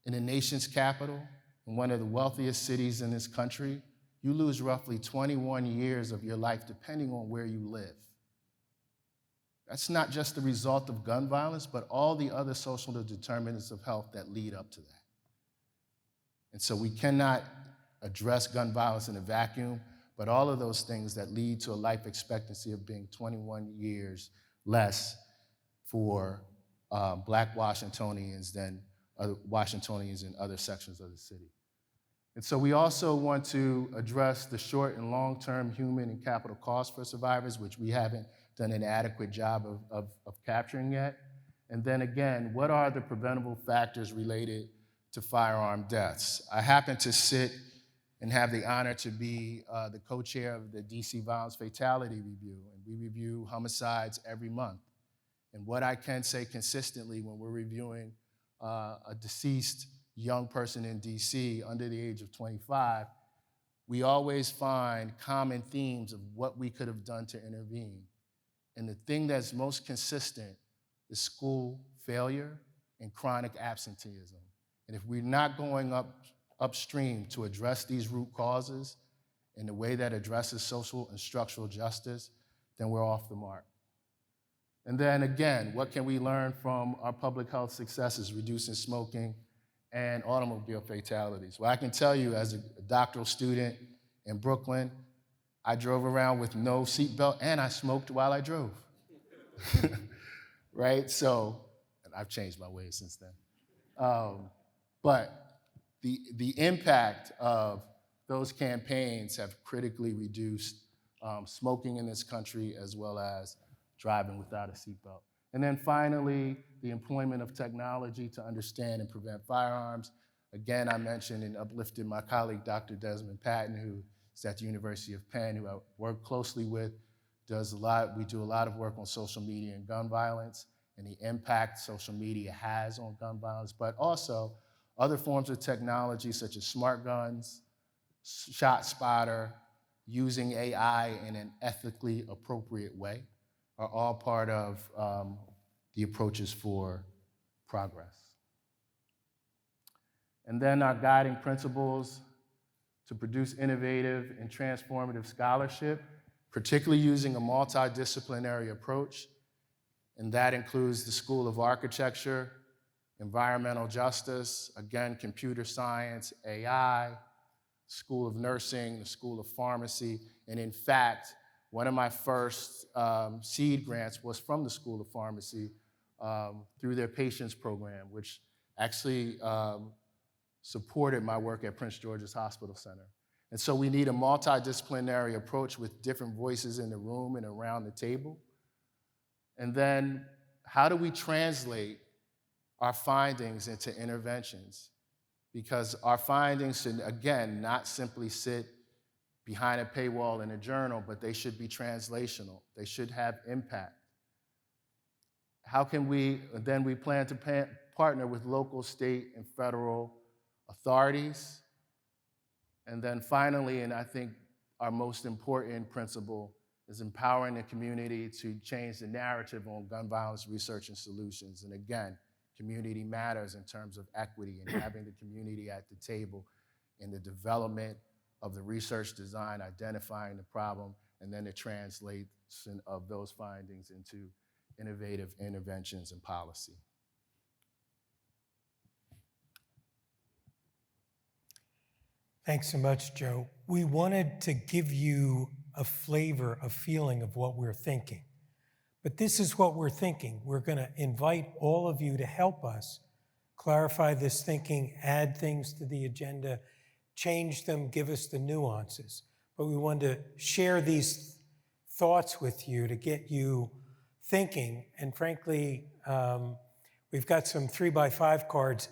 in the nation's capital, in one of the wealthiest cities in this country, you lose roughly 21 years of your life depending on where you live. That's not just the result of gun violence, but all the other social determinants of health that lead up to that. And so we cannot address gun violence in a vacuum, but all of those things that lead to a life expectancy of being 21 years less for Black Washingtonians than other Washingtonians in other sections of the city. And so we also want to address the short and long-term human and capital costs for survivors, which we haven't done an adequate job of capturing yet. And then again, what are the preventable factors related to firearm deaths? I happen to sit and have the honor to be the co-chair of the DC Violence Fatality Review, and we review homicides every month. And what I can say consistently when we're reviewing a deceased young person in DC under the age of 25, we always find common themes of what we could have done to intervene. And the thing that's most consistent is school failure and chronic absenteeism. And if we're not going upstream to address these root causes in a way that addresses social and structural justice, then we're off the mark. And then again, what can we learn from our public health successes, reducing smoking and automobile fatalities? Well, I can tell you as a doctoral student in Brooklyn, I drove around with no seatbelt and I smoked while I drove, right? So, and I've changed my ways since then. But the impact of those campaigns have critically reduced smoking in this country as well as driving without a seatbelt. And then finally, the employment of technology to understand and prevent firearms. Again, I mentioned and uplifted my colleague, Dr. Desmond Patton, who is at the University of Penn, who I work closely with, we do a lot of work on social media and gun violence and the impact social media has on gun violence, but also other forms of technology such as smart guns, shot spotter, using AI in an ethically appropriate way are all part of the approaches for progress. And then our guiding principles to produce innovative and transformative scholarship, particularly using a multidisciplinary approach, and that includes the School of Architecture, Environmental Justice, again, Computer Science, AI, School of Nursing, the School of Pharmacy, and in fact, one of my first seed grants was from the School of Pharmacy through their patients program, which actually supported my work at Prince George's Hospital Center. And so we need a multidisciplinary approach with different voices in the room and around the table. And then how do we translate our findings into interventions? Because our findings should, again, not simply sit behind a paywall in a journal, but they should be translational. They should have impact. How can we plan to partner with local, state, and federal authorities. And then finally, and I think our most important principle, is empowering the community to change the narrative on gun violence research and solutions. And again, community matters in terms of equity and having the community at the table in the development of the research design, identifying the problem, and then the translation of those findings into innovative interventions and policy. Thanks so much, Joe. We wanted to give you a flavor, a feeling of what we're thinking. But this is what we're thinking. We're going to invite all of you to help us clarify this thinking, add things to the agenda, change them, give us the nuances. But we wanted to share these thoughts with you to get you thinking. And frankly, we've got some 3x5 cards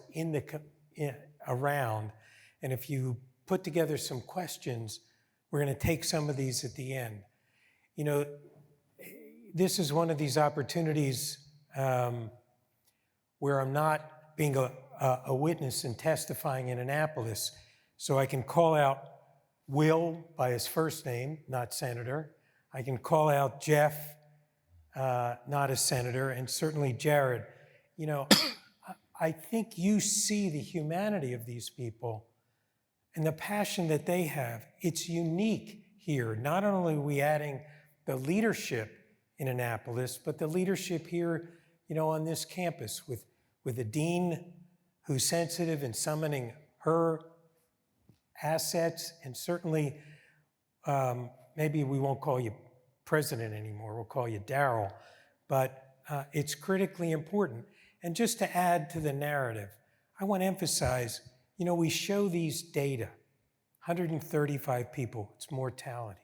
around. And if you put together some questions, we're going to take some of these at the end. You know, this is one of these opportunities where I'm not being a witness and testifying in Annapolis, so I can call out Will by his first name, not Senator. I can call out Jeff, not a senator, and certainly Jared. You know, I think you see the humanity of these people and the passion that they have. It's unique here. Not only are we adding the leadership in Annapolis, but the leadership here, you know, on this campus with a dean who's sensitive and summoning her assets, and certainly maybe we won't call you president anymore, we'll call you Darryll, but it's critically important. And just to add to the narrative, I want to emphasize, you know, we show these data, 135 people, it's mortality,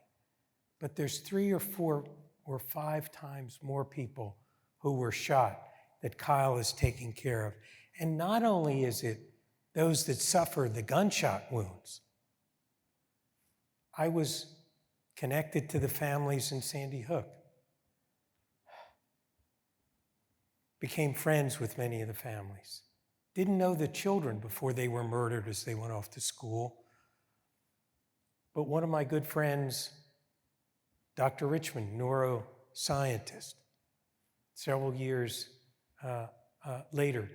but there's 3 or 4 or 5 times more people who were shot that Kyle is taking care of. And not only is it those that suffer the gunshot wounds, I was connected to the families in Sandy Hook, became friends with many of the families, didn't know the children before they were murdered as they went off to school. But one of my good friends, Dr. Richmond, neuroscientist, several years later,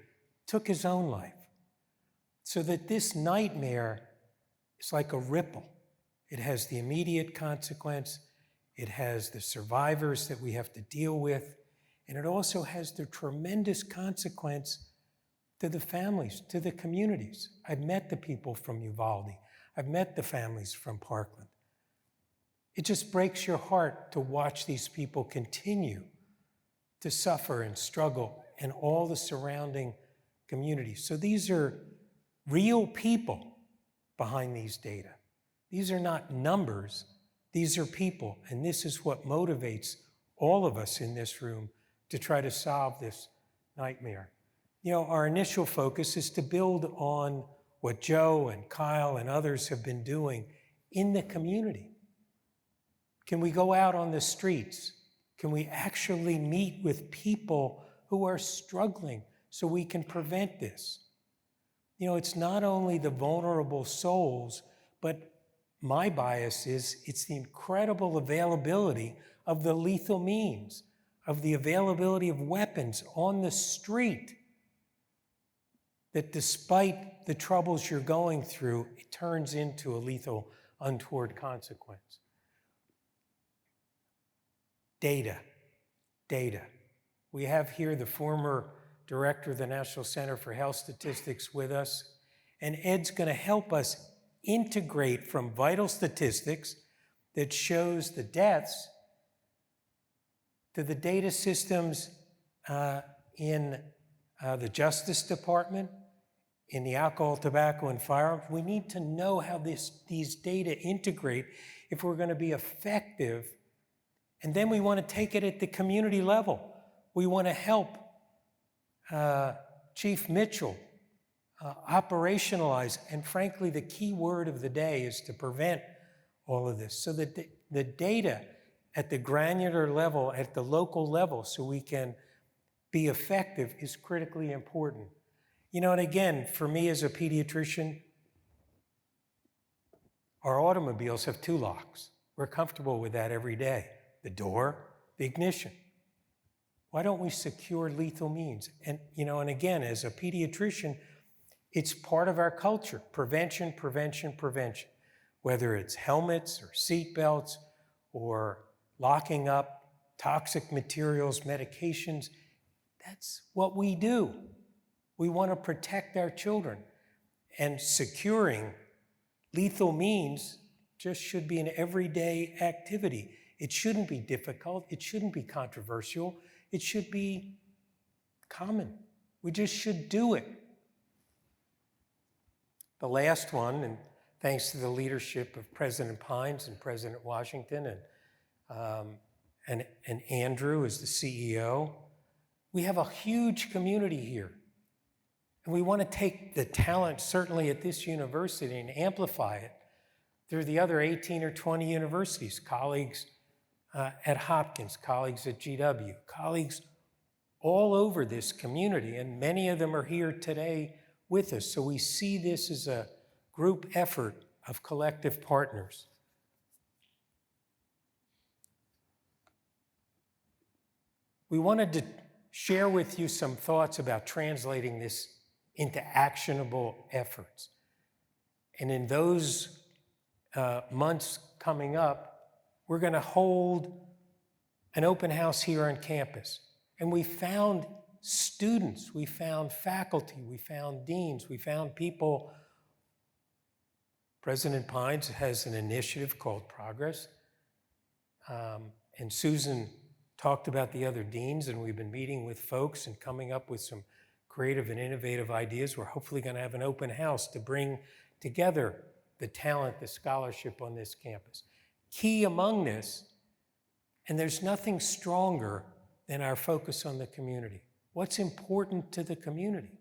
took his own life. So that this nightmare is like a ripple. It has the immediate consequence, it has the survivors that we have to deal with, and it also has the tremendous consequence to the families, to the communities. I've met the people from Uvalde. I've met the families from Parkland. It just breaks your heart to watch these people continue to suffer and struggle and all the surrounding communities. So these are real people behind these data. These are not numbers, these are people, and this is what motivates all of us in this room to try to solve this nightmare. You know, our initial focus is to build on what Joe and Kyle and others have been doing in the community. Can we go out on the streets? Can we actually meet with people who are struggling so we can prevent this? You know, it's not only the vulnerable souls, but my bias is it's the incredible availability of the lethal means, of the availability of weapons on the street, that despite the troubles you're going through, it turns into a lethal, untoward consequence. Data. We have here the former director of the National Center for Health Statistics with us, and Ed's going to help us integrate from vital statistics that shows the deaths to the data systems in the Justice Department, in the alcohol, tobacco, and firearms. We need to know how these data integrate if we're going to be effective. And then we want to take it at the community level. We want to help Chief Mitchell operationalize, and frankly, the key word of the day is to prevent all of this. So that the data at the granular level, at the local level, so we can be effective is critically important. You know, and again, for me as a pediatrician, our automobiles have 2 locks. We're comfortable with that every day. The door, the ignition. Why don't we secure lethal means? And, you know, and again, as a pediatrician, it's part of our culture. Prevention, prevention, prevention. Whether it's helmets or seat belts or locking up toxic materials, medications, that's what we do. We want to protect our children. And securing lethal means just should be an everyday activity. It shouldn't be difficult. It shouldn't be controversial. It should be common. We just should do it. The last one, and thanks to the leadership of President Pines and President Washington and Andrew as the CEO, we have a huge community here. And we want to take the talent, certainly at this university, and amplify it through the other 18 or 20 universities, colleagues at Hopkins, colleagues at GW, colleagues all over this community, and many of them are here today with us. So we see this as a group effort of collective partners. We wanted to share with you some thoughts about translating this into actionable efforts. And in those months coming up, we're going to hold an open house here on campus. And we found students, we found faculty, we found deans, we found people. President Pines has an initiative called Progress. And Susan talked about the other deans, and we've been meeting with folks and coming up with some creative and innovative ideas. We're hopefully going to have an open house to bring together the talent, the scholarship on this campus. Key among this, and there's nothing stronger than our focus on the community. What's important to the community?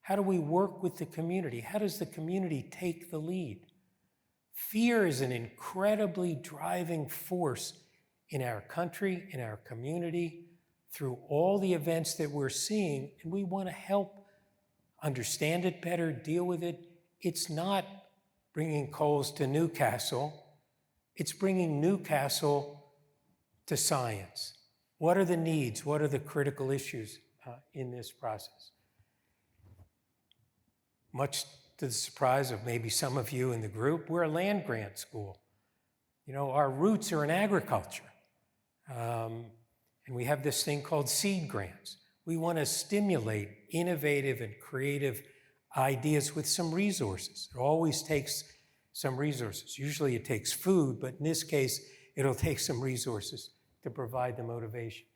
How do we work with the community? How does the community take the lead? Fear is an incredibly driving force in our country, in our community, through all the events that we're seeing, and we want to help understand it better, deal with it. It's not bringing coals to Newcastle. It's bringing Newcastle to science. What are the needs? What are the critical issues in this process? Much to the surprise of maybe some of you in the group, we're a land grant school. You know, our roots are in agriculture. And we have this thing called seed grants. We want to stimulate innovative and creative ideas with some resources. It always takes some resources. Usually it takes food, but in this case, it'll take some resources to provide the motivation.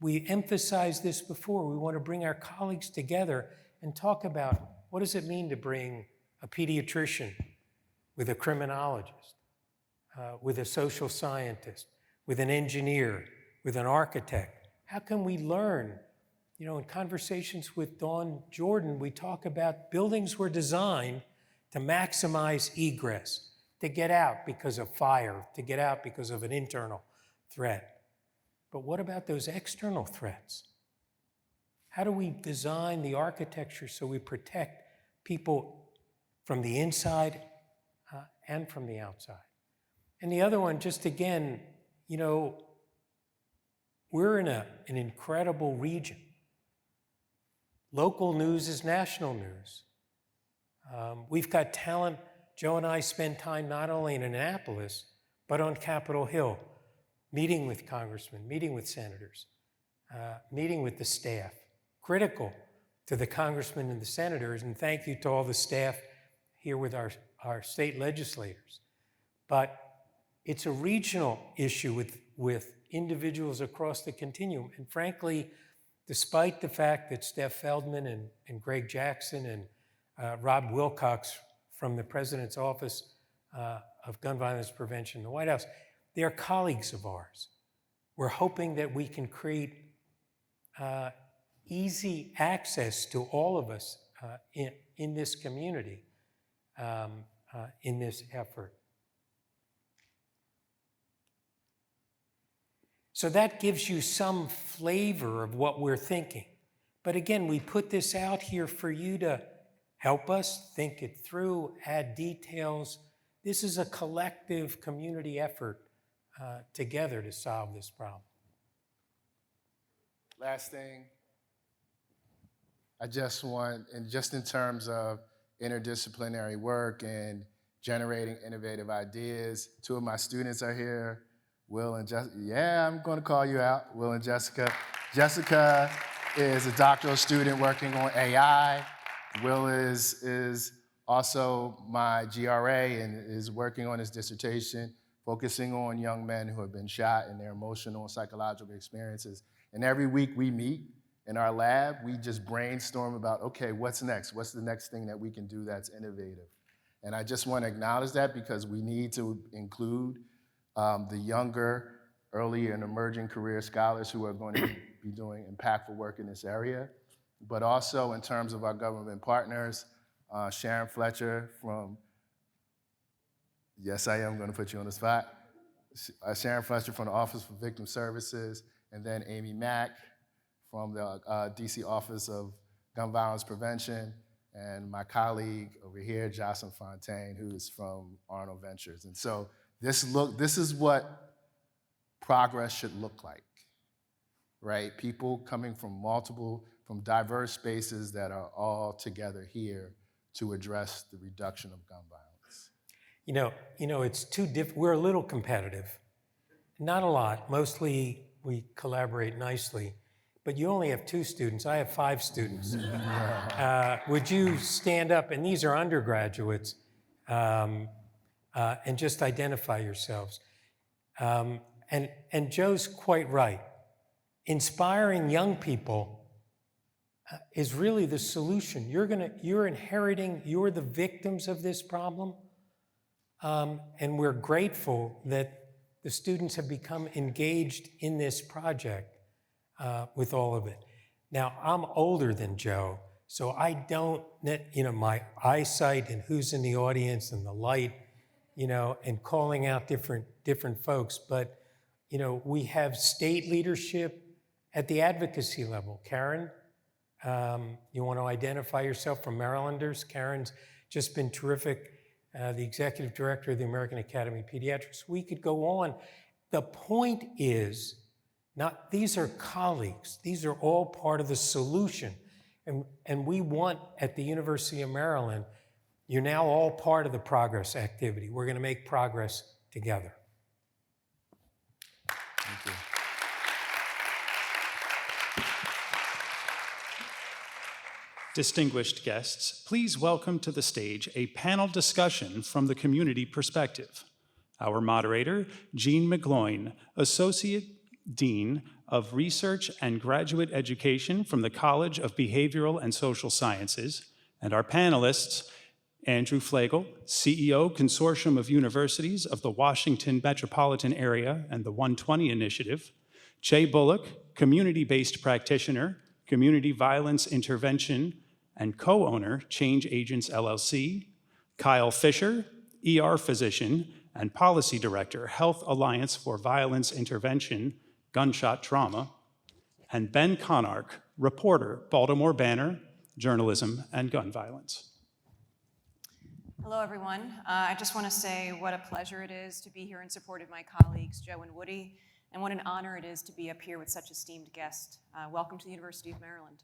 We emphasized this before. We want to bring our colleagues together and talk about what does it mean to bring a pediatrician with a criminologist, with a social scientist, with an engineer, with an architect. How can we learn? You know, in conversations with Dawn Jordan, we talk about buildings were designed to maximize egress, to get out because of fire, to get out because of an internal threat. But what about those external threats? How do we design the architecture so we protect people from the inside and from the outside? And the other one, just again, you know, we're in an incredible region. Local news is national news. We've got talent. Joe and I spend time not only in Annapolis, but on Capitol Hill, meeting with congressmen, meeting with senators, meeting with the staff. Critical to the congressmen and the senators, and thank you to all the staff here with our state legislators. But it's a regional issue with individuals across the continuum. And frankly, despite the fact that Steph Feldman and Greg Jackson and Rob Wilcox from the President's Office of Gun Violence Prevention in the White House, they're colleagues of ours. We're hoping that we can create easy access to all of us in this community, in this effort. So that gives you some flavor of what we're thinking. But again, we put this out here for you to help us think it through, add details. This is a collective community effort together to solve this problem. Last thing, I just want, and just in terms of interdisciplinary work and generating innovative ideas, two of my students are here, Will and Jessica. Yeah, I'm going to call you out, Will and Jessica. Jessica is a doctoral student working on AI. Will is also my GRA and is working on his dissertation, focusing on young men who have been shot and their emotional and psychological experiences. And every week we meet in our lab, we just brainstorm about, okay, what's next? What's the next thing that we can do that's innovative? And I just want to acknowledge that because we need to include the younger, early and emerging career scholars who are going to be doing impactful work in this area. But also in terms of our government partners, Sharon Fletcher from, yes, I am going to put you on the spot. Sharon Fletcher from the Office for Victim Services, and then Amy Mack from the DC Office of Gun Violence Prevention, and my colleague over here, Jocelyn Fontaine, who is from Arnold Ventures. And so this is what progress should look like, right? People coming from diverse spaces that are all together here to address the reduction of gun violence. You know, it's we're a little competitive. Not a lot, mostly we collaborate nicely, but you only have 2 students. I have 5 students. Would you stand up, and these are undergraduates, and just identify yourselves. And Joe's quite right. Inspiring young people is really the solution. You're the victims of this problem, and we're grateful that the students have become engaged in this project with all of it. Now, I'm older than Joe, so I don't, my eyesight and who's in the audience and the light, and calling out different folks, but, we have state leadership at the advocacy level. Karen, you want to identify yourself from Marylanders? Karen's just been terrific, the executive director of the American Academy of Pediatrics. We could go on. The point is, these are colleagues. These are all part of the solution. And we want, at the University of Maryland, you're now all part of the progress activity. We're going to make progress together. Thank you. Distinguished guests, please welcome to the stage a panel discussion from the community perspective. Our moderator, Jean McGloin, Associate Dean of Research and Graduate Education from the College of Behavioral and Social Sciences, and our panelists, Andrew Flagel, CEO, Consortium of Universities of the Washington Metropolitan Area and the 120 Initiative, Che Bullock, community-based practitioner, Community Violence Intervention and co-owner, Change Agents LLC, Kyle Fischer, ER physician and policy director, Health Alliance for Violence Intervention, Gunshot Trauma, and Ben Conarck, reporter, Baltimore Banner, Journalism and Gun Violence. Hello, everyone. I just want to say what a pleasure it is to be here in support of my colleagues, Joe and Woody, and what an honor it is to be up here with such esteemed guests. Welcome to the University of Maryland.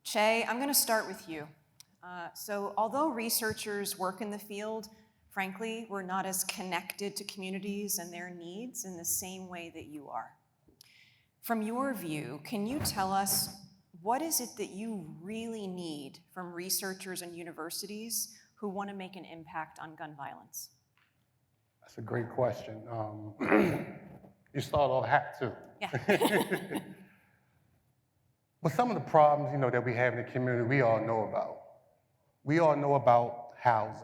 Che, I'm going to start with you. So although researchers work in the field, frankly, we're not as connected to communities and their needs in the same way that you are. From your view, can you tell us what is it that you really need from researchers and universities who want to make an impact on gun violence? That's a great question. You start off hat too. Yeah. But some of the problems, that we have in the community, we all know about. We all know about housing.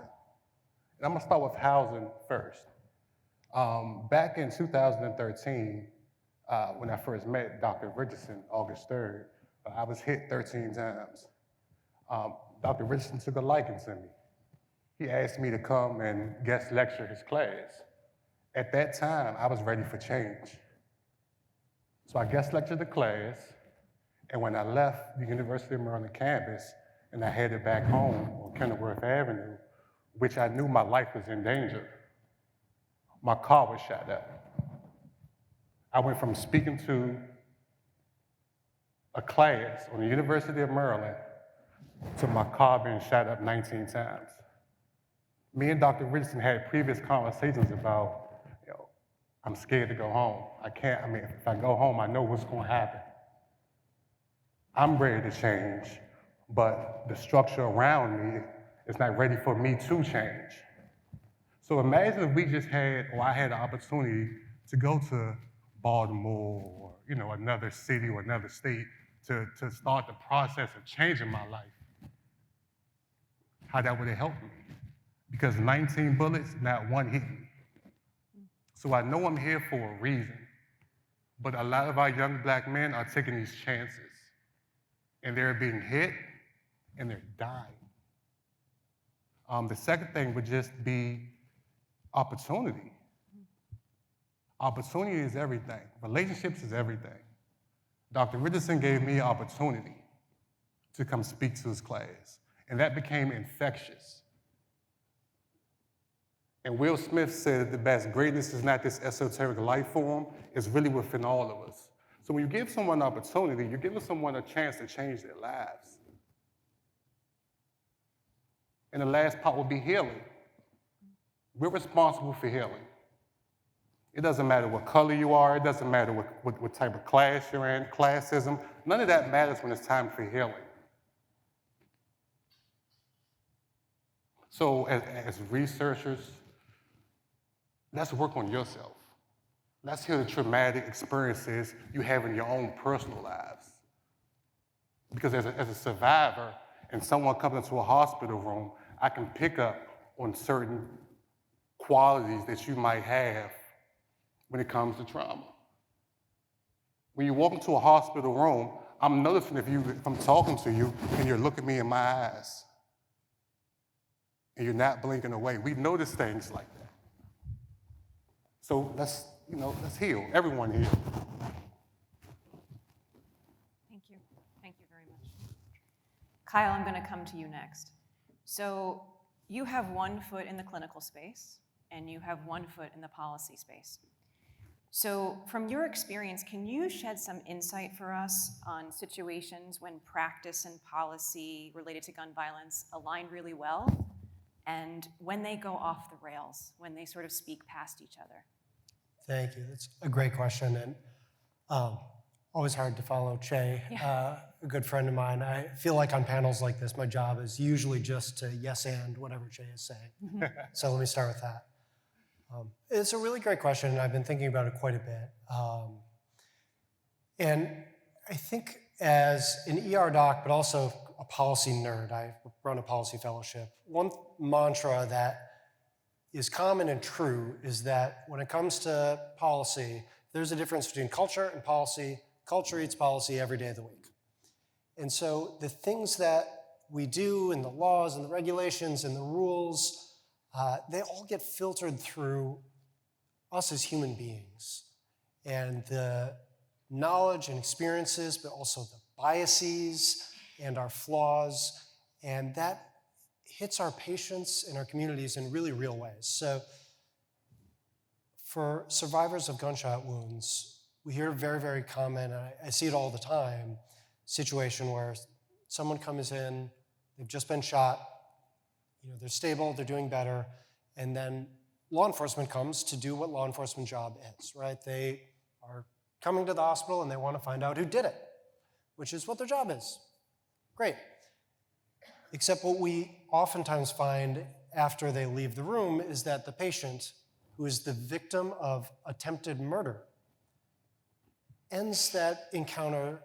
And I'm gonna start with housing first. Back in 2013, when I first met Dr. Richardson, August 3rd, I was hit 13 times. Dr. Richardson took a liking to me. He asked me to come and guest lecture his class. At that time, I was ready for change. So I guest lectured the class, and when I left the University of Maryland campus and I headed back home on Kenilworth Avenue, which I knew my life was in danger, my car was shot up. I went from speaking to a class on the University of Maryland to my car being shot up 19 times. Me and Dr. Richardson had previous conversations about, I'm scared to go home. If I go home, I know what's going to happen. I'm ready to change, but the structure around me is not ready for me to change. So imagine if we just had, or I had the opportunity to go to Baltimore, or another city or another state to start the process of changing my life. How that would have helped me. Because 19 bullets, not one hit me. So I know I'm here for a reason, but a lot of our young black men are taking these chances, and they're being hit, and they're dying. The second thing would just be opportunity. Opportunity is everything. Relationships is everything. Dr. Richardson gave me an opportunity to come speak to his class, and that became infectious. And Will Smith said the best, greatness is not this esoteric life form, it's really within all of us. So when you give someone an opportunity, you're giving someone a chance to change their lives. And the last part will be healing. We're responsible for healing. It doesn't matter what color you are, it doesn't matter what type of class you're in, classism, none of that matters when it's time for healing. So as researchers, let's work on yourself. Let's hear the traumatic experiences you have in your own personal lives. Because as a survivor, and someone comes into a hospital room, I can pick up on certain qualities that you might have when it comes to trauma. When you walk into a hospital room, I'm noticing if I'm talking to you and you're looking me in my eyes and you're not blinking away. We notice things like that. So let's heal. Everyone heal. Thank you. Thank you very much. Kyle, I'm going to come to you next. So you have one foot in the clinical space and you have one foot in the policy space. So from your experience, can you shed some insight for us on situations when practice and policy related to gun violence align really well, and when they go off the rails, when they sort of speak past each other? Thank you. That's a great question, and always hard to follow Che, a good friend of mine. I feel like on panels like this, my job is usually just to yes and whatever Che is saying. So let me start with that. It's a really great question, and I've been thinking about it quite a bit. And I think as an ER doc, but also a policy nerd, I run a policy fellowship, one mantra that is common and true is that when it comes to policy, there's a difference between culture and policy. Culture eats policy every day of the week. And so the things that we do and the laws and the regulations and the rules, they all get filtered through us as human beings. And the knowledge and experiences, but also the biases and our flaws, and that hits our patients and our communities in really real ways. So for survivors of gunshot wounds, we hear very, very common, and I see it all the time, situation where someone comes in, they've just been shot, they're stable, they're doing better, and then law enforcement comes to do what law enforcement job is, right? They are coming to the hospital and they want to find out who did it, which is what their job is. Great. Except what we oftentimes find after they leave the room is that the patient, who is the victim of attempted murder, ends that encounter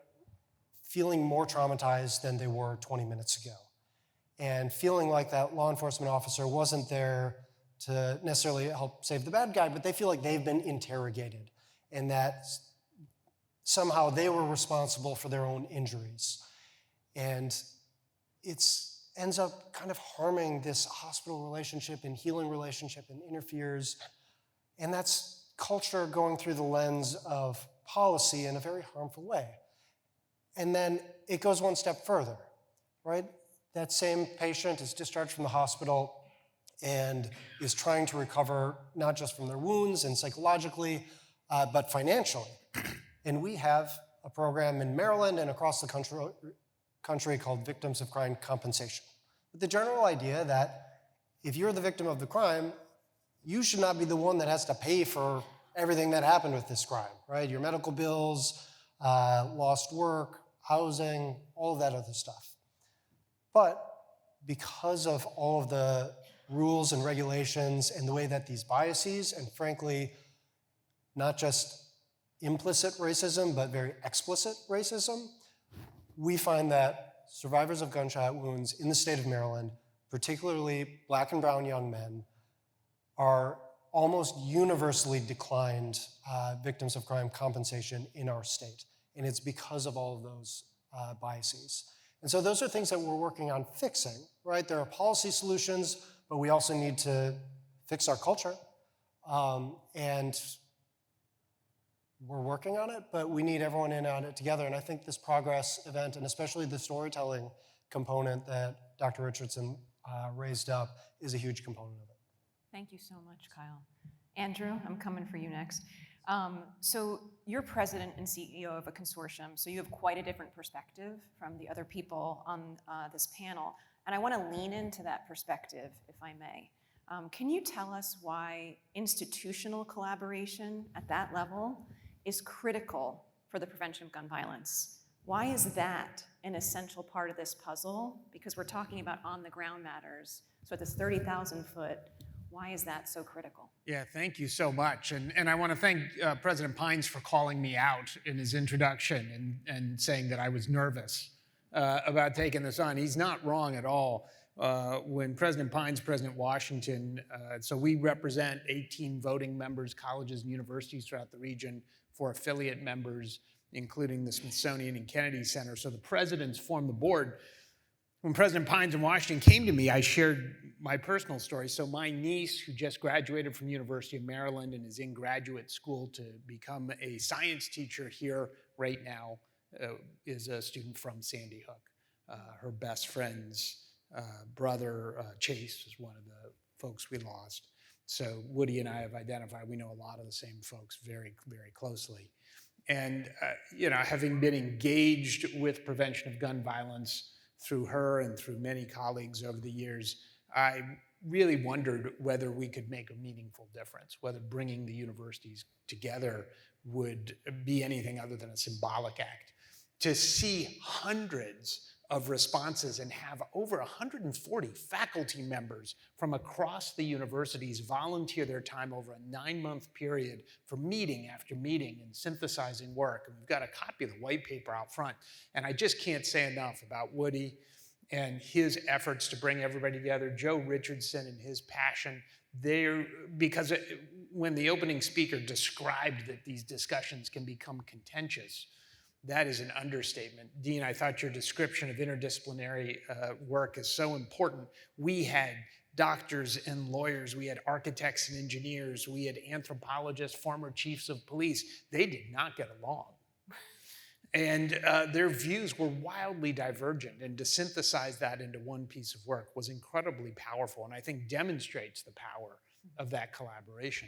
feeling more traumatized than they were 20 minutes ago, and feeling like that law enforcement officer wasn't there to necessarily help save the bad guy, but they feel like they've been interrogated and that somehow they were responsible for their own injuries. And it ends up kind of harming this hospital relationship and healing relationship and interferes. And that's culture going through the lens of policy in a very harmful way. And then it goes one step further, right? That same patient is discharged from the hospital and is trying to recover not just from their wounds and psychologically, but financially. And we have a program in Maryland and across the country called Victims of Crime Compensation. With the general idea that if you're the victim of the crime, you should not be the one that has to pay for everything that happened with this crime, right? Your medical bills, lost work, housing, all of that other stuff. But because of all of the rules and regulations and the way that these biases, and frankly, not just implicit racism, but very explicit racism, we find that survivors of gunshot wounds in the state of Maryland, particularly Black and brown young men, are almost universally declined victims of crime compensation in our state. And it's because of all of those biases. And so those are things that we're working on fixing, right? There are policy solutions, but we also need to fix our culture. And we're working on it, but we need everyone in on it together. And I think this progress event, and especially the storytelling component that Dr. Richardson raised up, is a huge component of it. Thank you so much, Kyle. Andrew, I'm coming for you next. So you're president and CEO of a consortium, so you have quite a different perspective from the other people on this panel. And I want to lean into that perspective, if I may. Can you tell us why institutional collaboration at that level is critical for the prevention of gun violence? Why is that an essential part of this puzzle? Because we're talking about on-the-ground matters. So at this 30,000 foot, why is that so critical? Yeah, thank you so much. And I want to thank President Pines for calling me out in his introduction and saying that I was nervous about taking this on. He's not wrong at all. When President Pines, President Washington, so we represent 18 voting members, colleges and universities throughout the region, 4 affiliate members, including the Smithsonian and Kennedy Center. So the presidents formed the board. When President Pines in Washington came to me, I shared my personal story. So my niece, who just graduated from the University of Maryland and is in graduate school to become a science teacher here right now, is a student from Sandy Hook. Her best friend's brother, Chase, is one of the folks we lost. So Woodie and I have identified, we know a lot of the same folks very, very closely. And having been engaged with prevention of gun violence through her and through many colleagues over the years, I really wondered whether we could make a meaningful difference, whether bringing the universities together would be anything other than a symbolic act. To see hundreds of responses and have over 140 faculty members from across the universities volunteer their time over a 9-month period for meeting after meeting and synthesizing work. And we've got a copy of the white paper out front. And I just can't say enough about Woodie and his efforts to bring everybody together, Joe Richardson and his passion. Because when the opening speaker described that these discussions can become contentious, that is an understatement. Dean, I thought your description of interdisciplinary work is so important. We had doctors and lawyers, we had architects and engineers, we had anthropologists, former chiefs of police. They did not get along. And their views were wildly divergent, and to synthesize that into one piece of work was incredibly powerful, and I think demonstrates the power of that collaboration.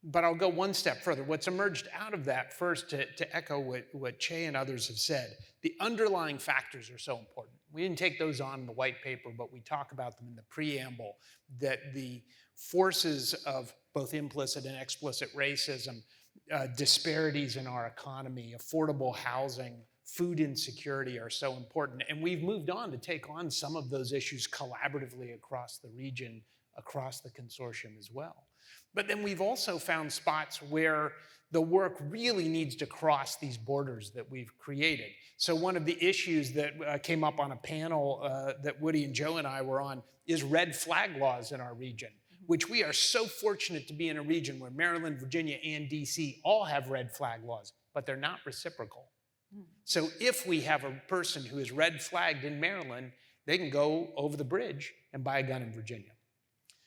But I'll go one step further. What's emerged out of that, first, to echo what Che and others have said, the underlying factors are so important. We didn't take those on in the white paper, but we talk about them in the preamble, that the forces of both implicit and explicit racism, disparities in our economy, affordable housing, food insecurity are so important. And we've moved on to take on some of those issues collaboratively across the region, across the consortium as well. But then we've also found spots where the work really needs to cross these borders that we've created. So one of the issues that came up on a panel that Woodie and Joe and I were on is red flag laws in our region, which we are so fortunate to be in a region where Maryland, Virginia, and DC all have red flag laws, but they're not reciprocal. So if we have a person who is red flagged in Maryland, they can go over the bridge and buy a gun in Virginia.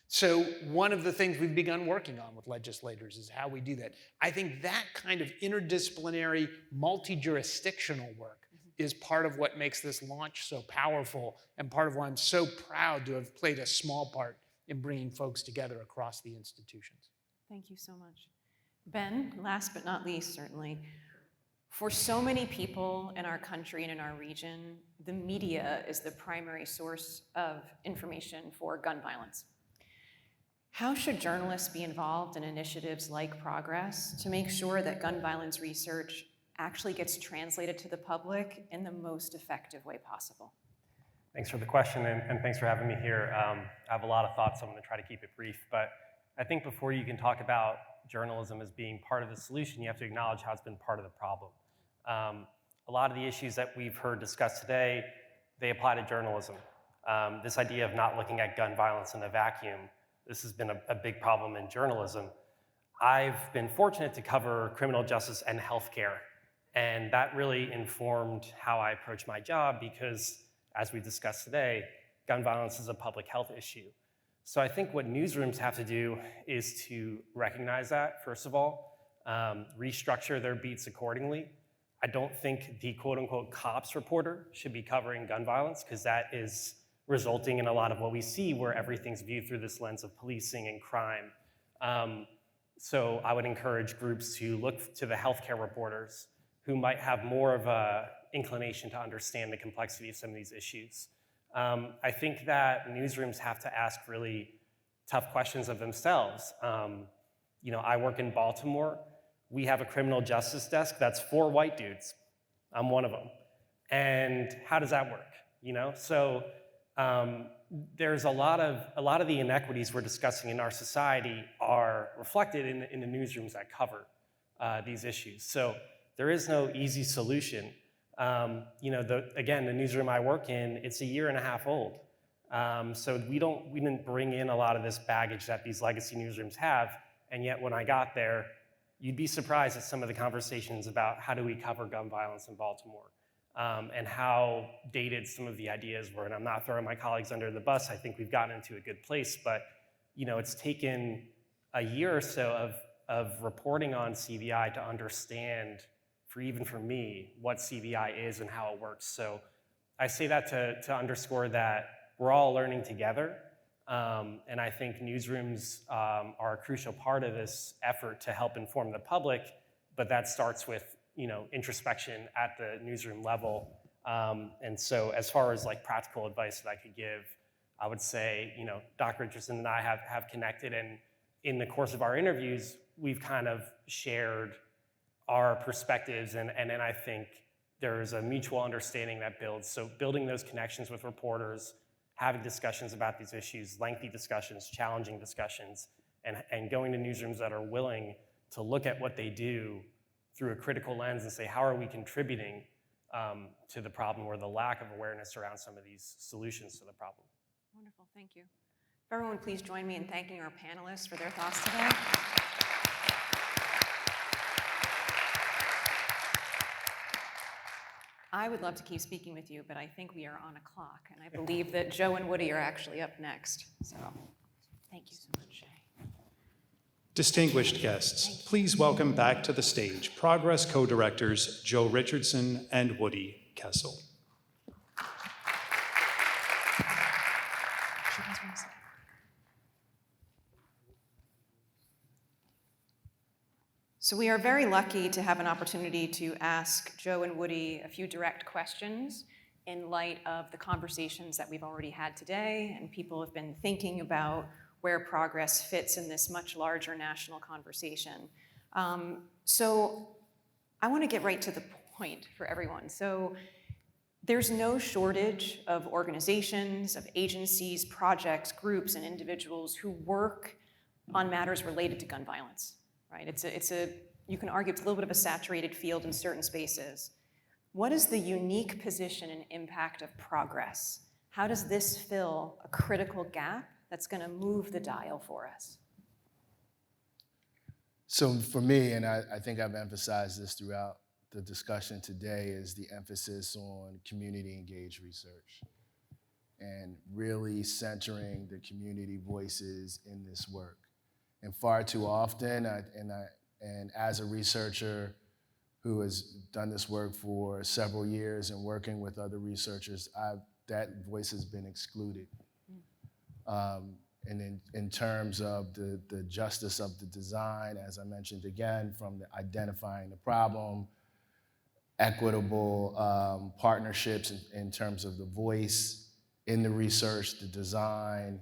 So one of the things we've begun working on with legislators is how we do that. I think that kind of interdisciplinary, multi-jurisdictional work is part of what makes this launch so powerful and part of why I'm so proud to have played a small part in bringing folks together across the institutions. Thank you so much. Ben, last but not least, certainly, for so many people in our country and in our region, the media is the primary source of information for gun violence. How should journalists be involved in initiatives like Progress to make sure that gun violence research actually gets translated to the public in the most effective way possible? Thanks for the question, and thanks for having me here. I have a lot of thoughts, so I'm going to try to keep it brief. But I think before you can talk about journalism as being part of the solution, you have to acknowledge how it's been part of the problem. A lot of the issues that we've heard discussed today, they apply to journalism. This idea of not looking at gun violence in a vacuum, this has been a big problem in journalism. I've been fortunate to cover criminal justice and healthcare, and that really informed how I approach my job because, as we discussed today, gun violence is a public health issue. So I think what newsrooms have to do is to recognize that, first of all, restructure their beats accordingly. I don't think the quote-unquote cops reporter should be covering gun violence because that is resulting in a lot of what we see where everything's viewed through this lens of policing and crime. So I would encourage groups to look to the healthcare reporters who might have more of an inclination to understand the complexity of some of these issues. I think that newsrooms have to ask really tough questions of themselves. I work in Baltimore. We have a criminal justice desk that's 4 white dudes. I'm one of them. And how does that work? So there's a lot of the inequities we're discussing in our society are reflected in the newsrooms that cover these issues. So there is no easy solution. Again, the newsroom I work in, it's 1.5 years old. So we didn't bring in a lot of this baggage that these legacy newsrooms have. And yet when I got there, you'd be surprised at some of the conversations about how do we cover gun violence in Baltimore and how dated some of the ideas were. And I'm not throwing my colleagues under the bus. I think we've gotten into a good place, but it's taken a year or so of reporting on CVI to understand, even for me, what CVI is and how it works. So I say that to underscore that we're all learning together. And I think newsrooms are a crucial part of this effort to help inform the public, but that starts with introspection at the newsroom level. And so as far as like practical advice that I could give, I would say, Dr. Richardson and I have connected, and in the course of our interviews, we've kind of shared our perspectives, and then I think there's a mutual understanding that builds. So building those connections with reporters, having discussions about these issues, lengthy discussions, challenging discussions, and going to newsrooms that are willing to look at what they do through a critical lens and say, how are we contributing to the problem or the lack of awareness around some of these solutions to the problem. Wonderful, thank you. If everyone please join me in thanking our panelists for their thoughts today. I would love to keep speaking with you, but I think we are on a clock, and I believe that Joe and Woody are actually up next. So thank you so much. Distinguished guests, please welcome back to the stage Progress co-directors Joe Richardson and Woodie Kessel. So we are very lucky to have an opportunity to ask Joe and Woodie a few direct questions in light of the conversations that we've already had today, and people have been thinking about where progress fits in this much larger national conversation. So I want to get right to the point for everyone. So there's no shortage of organizations, of agencies, projects, groups, and individuals who work on matters related to gun violence. Right? You can argue it's a little bit of a saturated field in certain spaces. What is the unique position and impact of Progress? How does this fill a critical gap that's going to move the dial for us? So for me, and I think I've emphasized this throughout the discussion today, is the emphasis on community engaged research. and really centering the community voices in this work. And far too often, and as a researcher who has done this work for several years and working with other researchers, that voice has been excluded. And in terms of the justice of the design, as I mentioned again, from the identifying the problem, equitable partnerships in terms of the voice in the research, the design,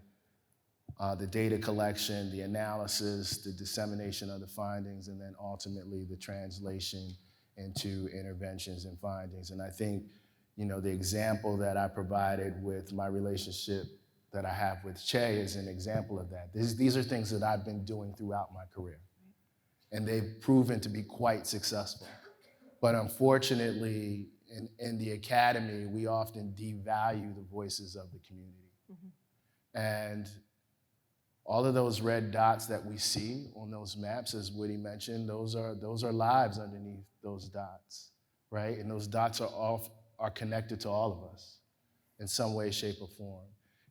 the data collection, the analysis, the dissemination of the findings, and then ultimately the translation into interventions and findings. And I think, the example that I provided with my relationship that I have with Che is an example of that. These are things that I've been doing throughout my career, and they've proven to be quite successful. But unfortunately, in the academy, we often devalue the voices of the community. And all of those red dots that we see on those maps, as Woodie mentioned, those are lives underneath those dots, right? And those dots are connected to all of us in some way, shape, or form.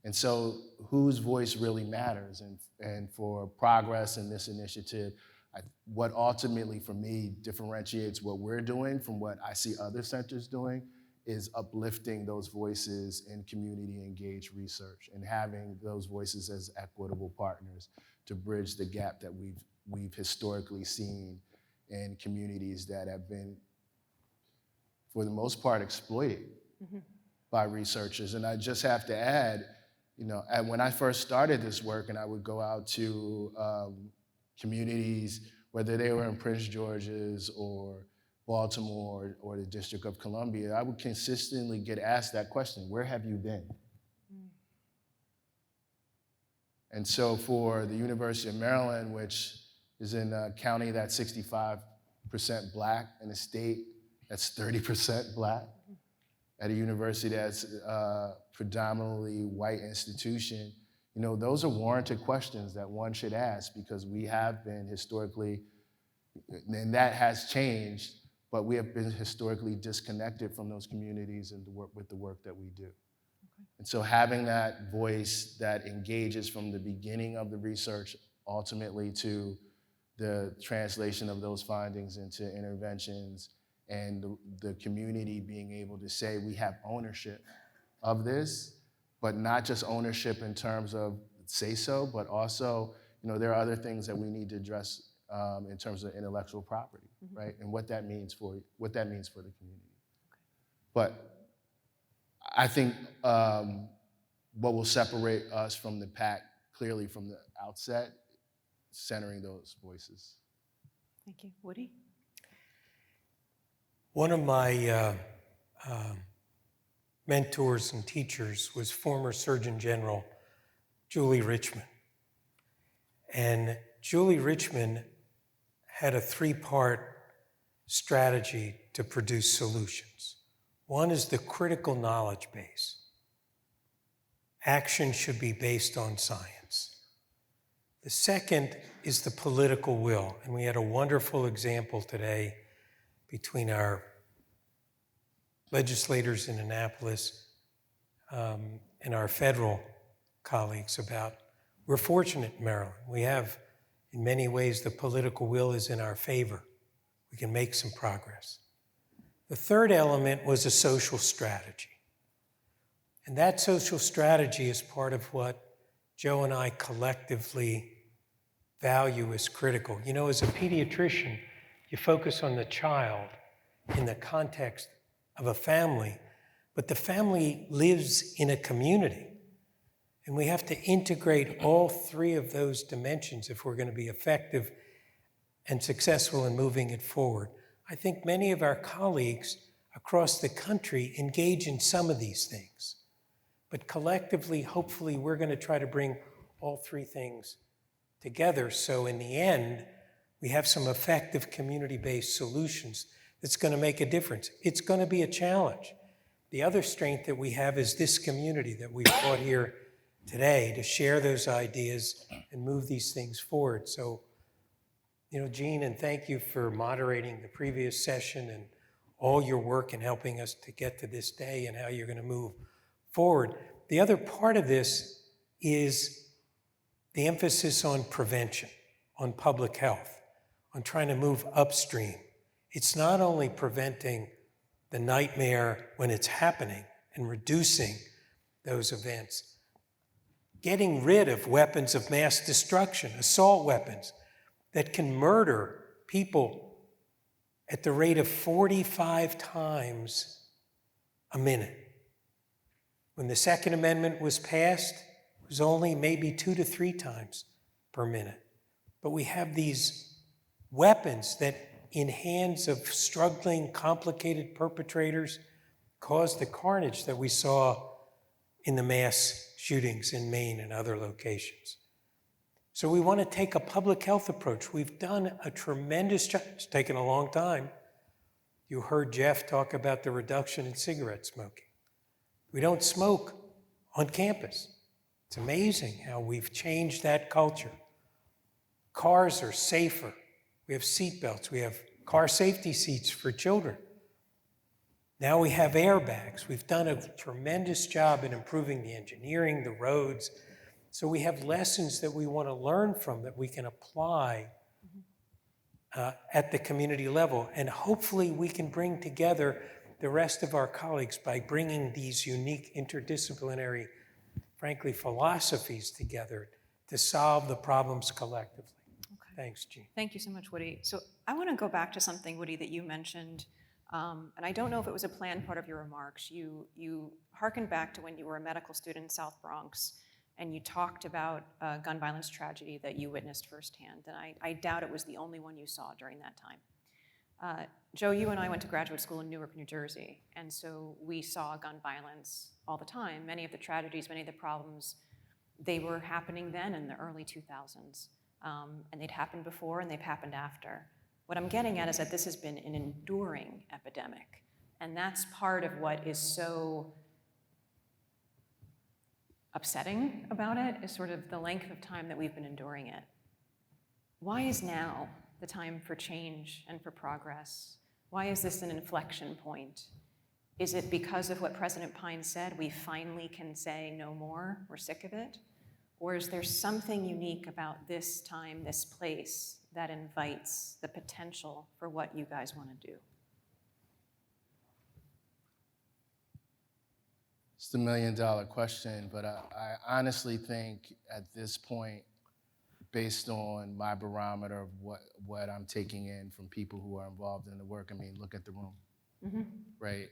And so whose voice really matters? And for progress in this initiative, what ultimately for me differentiates what we're doing from what I see other centers doing is uplifting those voices in community engaged research and having those voices as equitable partners to bridge the gap that we've historically seen in communities that have been, for the most part, exploited by researchers. And I just have to add, when I first started this work and I would go out to communities, whether they were in Prince George's or Baltimore or the District of Columbia, I would consistently get asked that question, where have you been? And so for the University of Maryland, which is in a county that's 65% Black, in a state that's 30% Black, at a university that's a predominantly white institution, those are warranted questions that one should ask, because we have been historically, and that has changed, but we have been historically disconnected from those communities and with the work that we do. And so having that voice that engages from the beginning of the research ultimately to the translation of those findings into interventions, and the community being able to say we have ownership of this, but not just ownership in terms of say so, but also, there are other things that we need to address in terms of intellectual property, right? And what that means for the community. But I think what will separate us from the pack clearly from the outset, centering those voices. Thank you. Woodie? One of my mentors and teachers was former Surgeon General Julie Richmond. And Julie Richmond had a three-part strategy to produce solutions. One is the critical knowledge base. Action should be based on science. The second is the political will. And we had a wonderful example today between our legislators in Annapolis and our federal colleagues about, we're fortunate in Maryland. We have, in many ways, the political will is in our favor. We can make some progress. The third element was a social strategy. And that social strategy is part of what Joe and I collectively value as critical. As a pediatrician, you focus on the child in the context of a family, but the family lives in a community. And we have to integrate all three of those dimensions if we're going to be effective and successful in moving it forward. I think many of our colleagues across the country engage in some of these things. But collectively, hopefully, we're going to try to bring all three things together. So in the end, we have some effective community-based solutions that's going to make a difference. It's going to be a challenge. The other strength that we have is this community that we've brought here today to share those ideas and move these things forward. So, Jean, and thank you for moderating the previous session and all your work in helping us to get to this day and how you're going to move forward. the other part of this is the emphasis on prevention, on public health, on trying to move upstream. It's not only preventing the nightmare when it's happening and reducing those events, getting rid of weapons of mass destruction, assault weapons that can murder people at the rate of 45 times a minute. When the Second Amendment was passed, it was only maybe 2 to 3 times per minute. But we have these weapons that in hands of struggling, complicated perpetrators cause the carnage that we saw in the mass shootings in Maine and other locations. So we want to take a public health approach. We've done a tremendous job. It's taken a long time. You heard Jeff talk about the reduction in cigarette smoking. We don't smoke on campus. It's amazing how we've changed that culture. Cars are safer. We have seat belts. We have car safety seats for children. Now we have airbags. We've done a tremendous job in improving the engineering, the roads. So we have lessons that we want to learn from that we can apply at the community level. And hopefully we can bring together the rest of our colleagues by bringing these unique interdisciplinary, frankly, philosophies together to solve the problems collectively. Okay. Thanks, Jean. Thank you so much, Woody. So I want to go back to something, Woody, that you mentioned, and I don't know if it was a planned part of your remarks. You hearkened back to when you were a medical student in South Bronx, and you talked about a gun violence tragedy that you witnessed firsthand, and I doubt it was the only one you saw during that time. Joe, you and I went to graduate school in Newark, New Jersey, and so we saw gun violence all the time. Many of the tragedies, many of the problems, they were happening then in the early 2000s, and they'd happened before and they've happened after. What I'm getting at is that this has been an enduring epidemic, and that's part of what is so upsetting about it, is sort of the length of time that we've been enduring it. Why is now the time for change and for progress? Why is this an inflection point? Is it because of what President Pine said, we finally can say no more, we're sick of it? Or is there something unique about this time, this place, that invites the potential for what you guys want to do? It's the $1 million question, but I honestly think at this point, based on my barometer of what I'm taking in from people who are involved in the work, I mean, look at the room, right?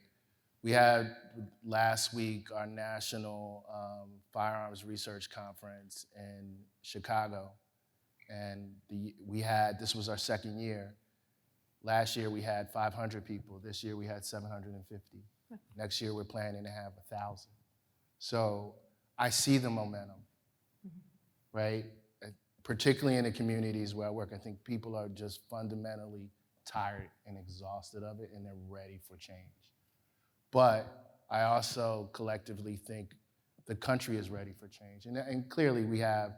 We had last week our national firearms research conference in Chicago, and this was our second year. Last year we had 500 people. This year we had 750. Next year we're planning to have 1,000. So I see the momentum, right? Particularly in the communities where I work, I think people are just fundamentally tired and exhausted of it, and they're ready for change. But I also collectively think the country is ready for change. And clearly we have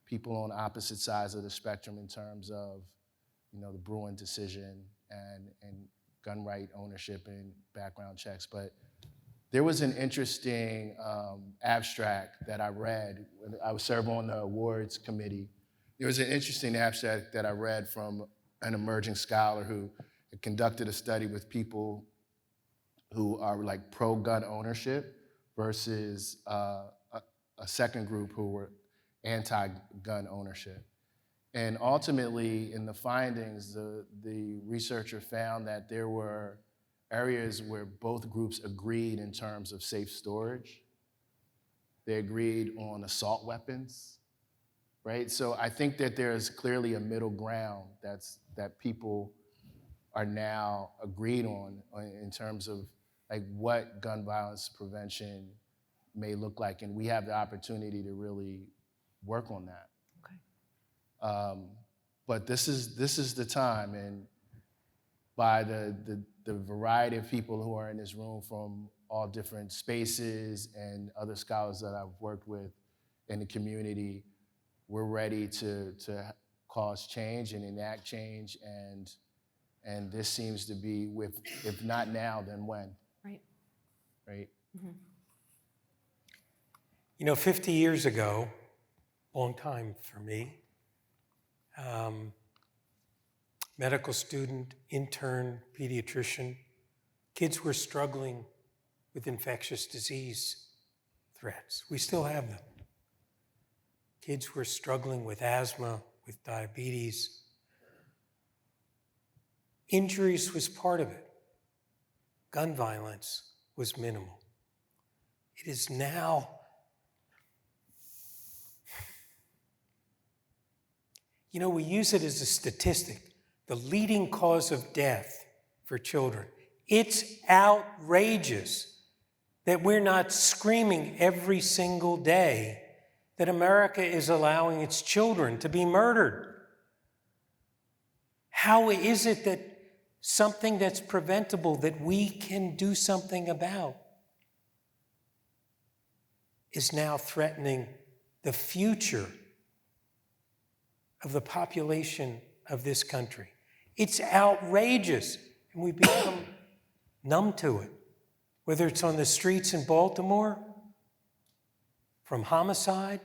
people on opposite sides of the spectrum in terms of, the Bruin decision and gun right ownership and background checks. But there was an interesting abstract that I read when I was serving on the awards committee. There was an interesting abstract that I read from an emerging scholar who had conducted a study with people who are like pro-gun ownership versus a second group who were anti-gun ownership. And ultimately, in the findings, the researcher found that there were areas where both groups agreed in terms of safe storage. They agreed on assault weapons, right? So I think that there's clearly a middle ground that people are now agreed on in terms of like what gun violence prevention may look like, and we have the opportunity to really work on that. But this is the time, and by the variety of people who are in this room from all different spaces and other scholars that I've worked with in the community, we're ready to cause change and enact change, and this seems to be, if not now, then when? Right. Right? You know, 50 years ago, long time for me, medical student, intern, pediatrician, kids were struggling with infectious disease threats. We still have them. Kids were struggling with asthma, with diabetes. Injuries was part of it. Gun violence was minimal. It is now, you know, we use it as a statistic, the leading cause of death for children. It's outrageous that we're not screaming every single day that America is allowing its children to be murdered. How is it that something that's preventable, that we can do something about, is now threatening the future of the population of this country? It's outrageous, and we've become numb to it. Whether it's on the streets in Baltimore, from homicide,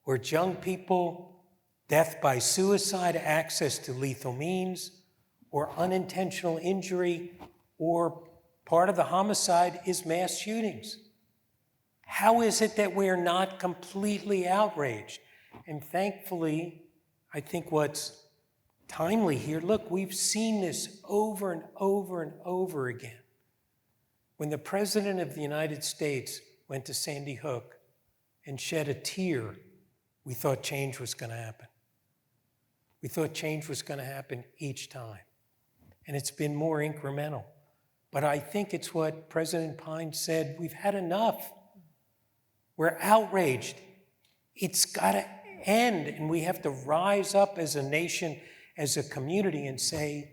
or young people, death by suicide, access to lethal means, or unintentional injury, or part of the homicide is mass shootings. How is it that we're not completely outraged? And thankfully, I think what's timely here, look, we've seen this over and over and over again. When the President of the United States went to Sandy Hook and shed a tear, we thought change was going to happen. We thought change was going to happen each time. And it's been more incremental. But I think it's what President Pine said, we've had enough. We're outraged. It's got to end, and we have to rise up as a nation, as a community, and say,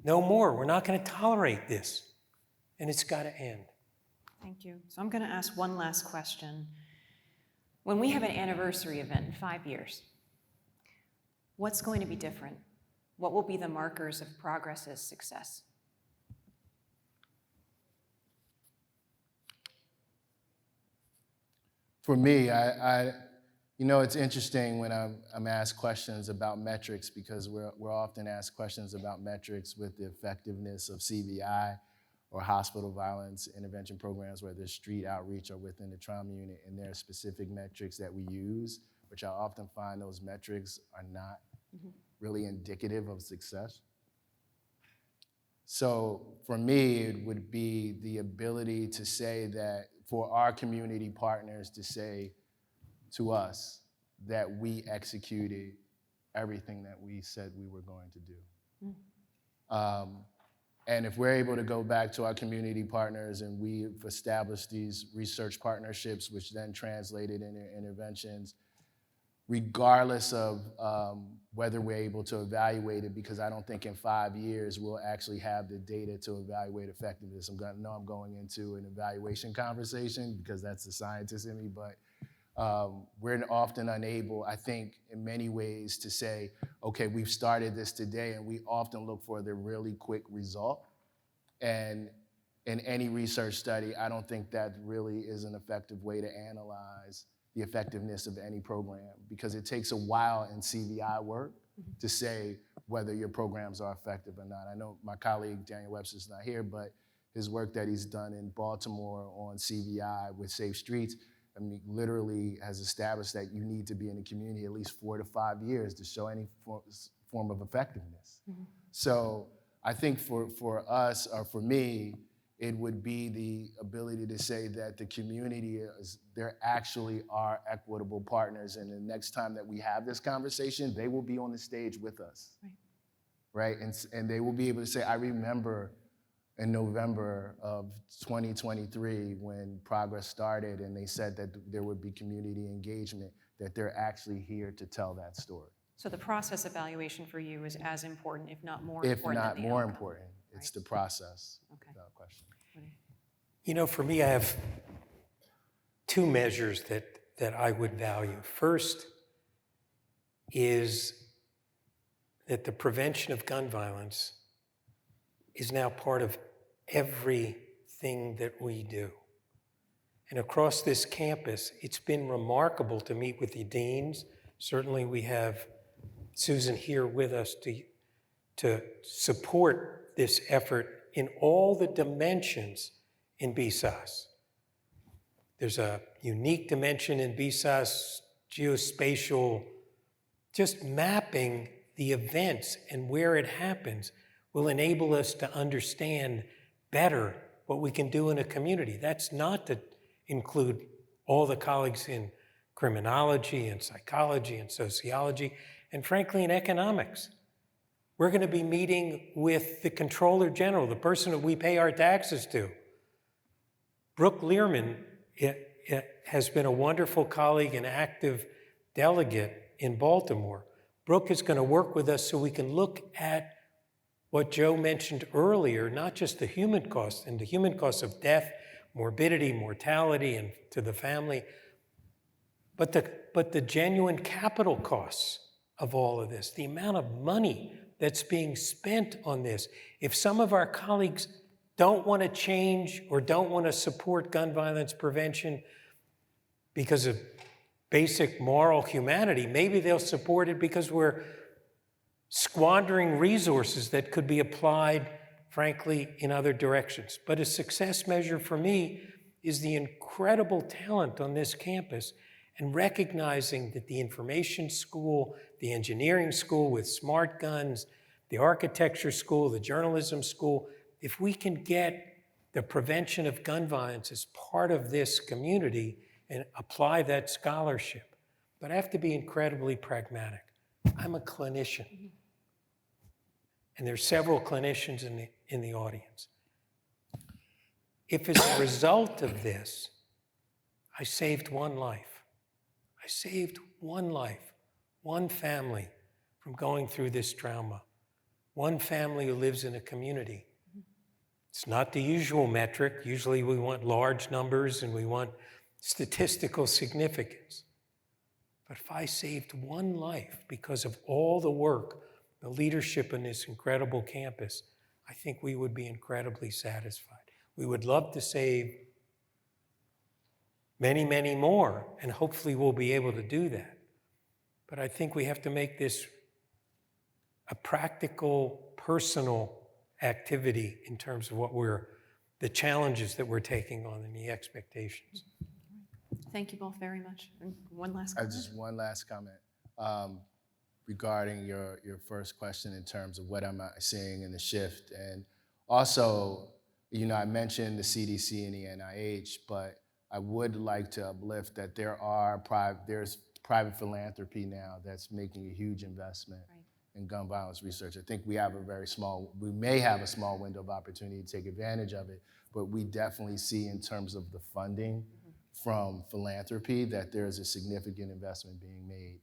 no more. We're not going to tolerate this, and it's got to end. Thank you. So I'm going to ask one last question. When we have an anniversary event in 5 years, what's going to be different? What will be the markers of progress as success? For me, you know, it's interesting when I'm asked questions about metrics, because we're often asked questions about metrics with the effectiveness of CVI or hospital violence intervention programs, whether it's street outreach or within the trauma unit, and there are specific metrics that we use, which I often find those metrics are not really indicative of success. So for me, it would be the ability to say that, for our community partners to say to us that we executed everything that we said we were going to do. And if we're able to go back to our community partners and we've established these research partnerships, which then translated into interventions, regardless of whether we're able to evaluate it, because I don't think in 5 years we'll actually have the data to evaluate effectiveness. I'm going into an evaluation conversation because that's the scientist in me, but we're often unable, I think, in many ways to say, okay, we've started this today, and we often look for the really quick result. And in any research study, I don't think that really is an effective way to analyze the effectiveness of any program, because it takes a while in CVI work to say whether your programs are effective or not. I know my colleague Daniel Webster's not here, but his work that he's done in Baltimore on CVI with Safe Streets, I mean, literally has established that you need to be in the community at least 4 to 5 years to show any form of effectiveness. So I think for us, or for me, it would be the ability to say that the community there actually are equitable partners, and the next time that we have this conversation, they will be on the stage with us, right? And they will be able to say, I remember in November of 2023 when Progress started and they said that there would be community engagement, that they're actually here to tell that story. So the process evaluation for you is as important, if not more important. If not than the more outcome. important, it's the process, without question. You know, for me, I have two measures that I would value. First is that the prevention of gun violence is now part of everything that we do. And across this campus, it's been remarkable to meet with the deans. Certainly we have Susan here with us to support this effort in all the dimensions in BSAS. There's a unique dimension in BSAS, geospatial, just mapping the events and where it happens will enable us to understand better what we can do in a community. That's not to include all the colleagues in criminology and psychology and sociology, and frankly in economics. We're going to be meeting with the Comptroller General, the person that we pay our taxes to. Brooke Learman has been a wonderful colleague and active delegate in Baltimore. Brooke is going to work with us so we can look at what Joe mentioned earlier, not just the human cost, and the human cost of death, morbidity, mortality, and to the family, but the genuine capital costs of all of this, the amount of money that's being spent on this. If some of our colleagues don't want to change or don't want to support gun violence prevention because of basic moral humanity, maybe they'll support it because we're squandering resources that could be applied, frankly, in other directions. But a success measure for me is the incredible talent on this campus and recognizing that the information school, the engineering school with smart guns, the architecture school, the journalism school, if we can get the prevention of gun violence as part of this community and apply that scholarship. But I have to be incredibly pragmatic. I'm a clinician. And there's several clinicians in the audience. If as a result of this, I saved one life, I saved one life, one family from going through this trauma, one family who lives in a community. It's not the usual metric. Usually we want large numbers and we want statistical significance. But if I saved one life because of all the work, the leadership in this incredible campus, I think we would be incredibly satisfied. We would love to save many, many more, and hopefully we'll be able to do that. But I think we have to make this a practical, personal activity in terms of the challenges that we're taking on and the expectations. Thank you both very much. And one last comment. Just one last comment regarding your first question in terms of what am I seeing in the shift. And also, I mentioned the CDC and the NIH, but I would like to uplift that there's private philanthropy now that's making a huge investment in gun violence research. I think we may have a small window of opportunity to take advantage of it, but we definitely see in terms of the funding from philanthropy that there's a significant investment being made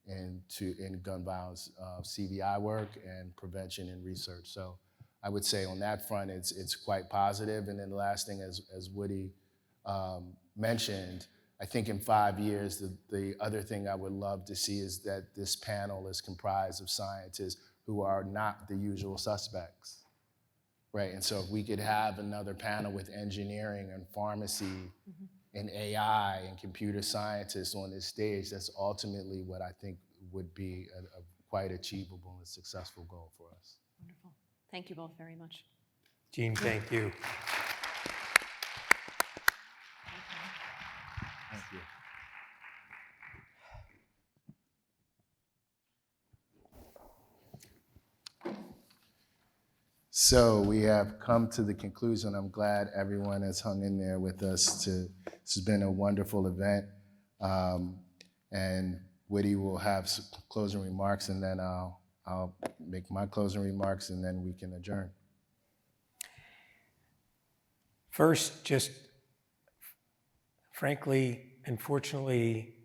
in gun violence CVI work and prevention and research. So I would say on that front, it's quite positive. And then the last thing, as Woody mentioned, I think in 5 years, the other thing I would love to see is that this panel is comprised of scientists who are not the usual suspects, right? And so if we could have another panel with engineering and pharmacy and AI and computer scientists on this stage, that's ultimately what I think would be a quite achievable and successful goal for us. Wonderful. Thank you both very much. Gene, thank you. Thank you. So we have come to the conclusion. I'm glad everyone has hung in there with us. This has been a wonderful event. And Woody will have some closing remarks, and then I'll make my closing remarks, and then we can adjourn. First, just frankly, unfortunately,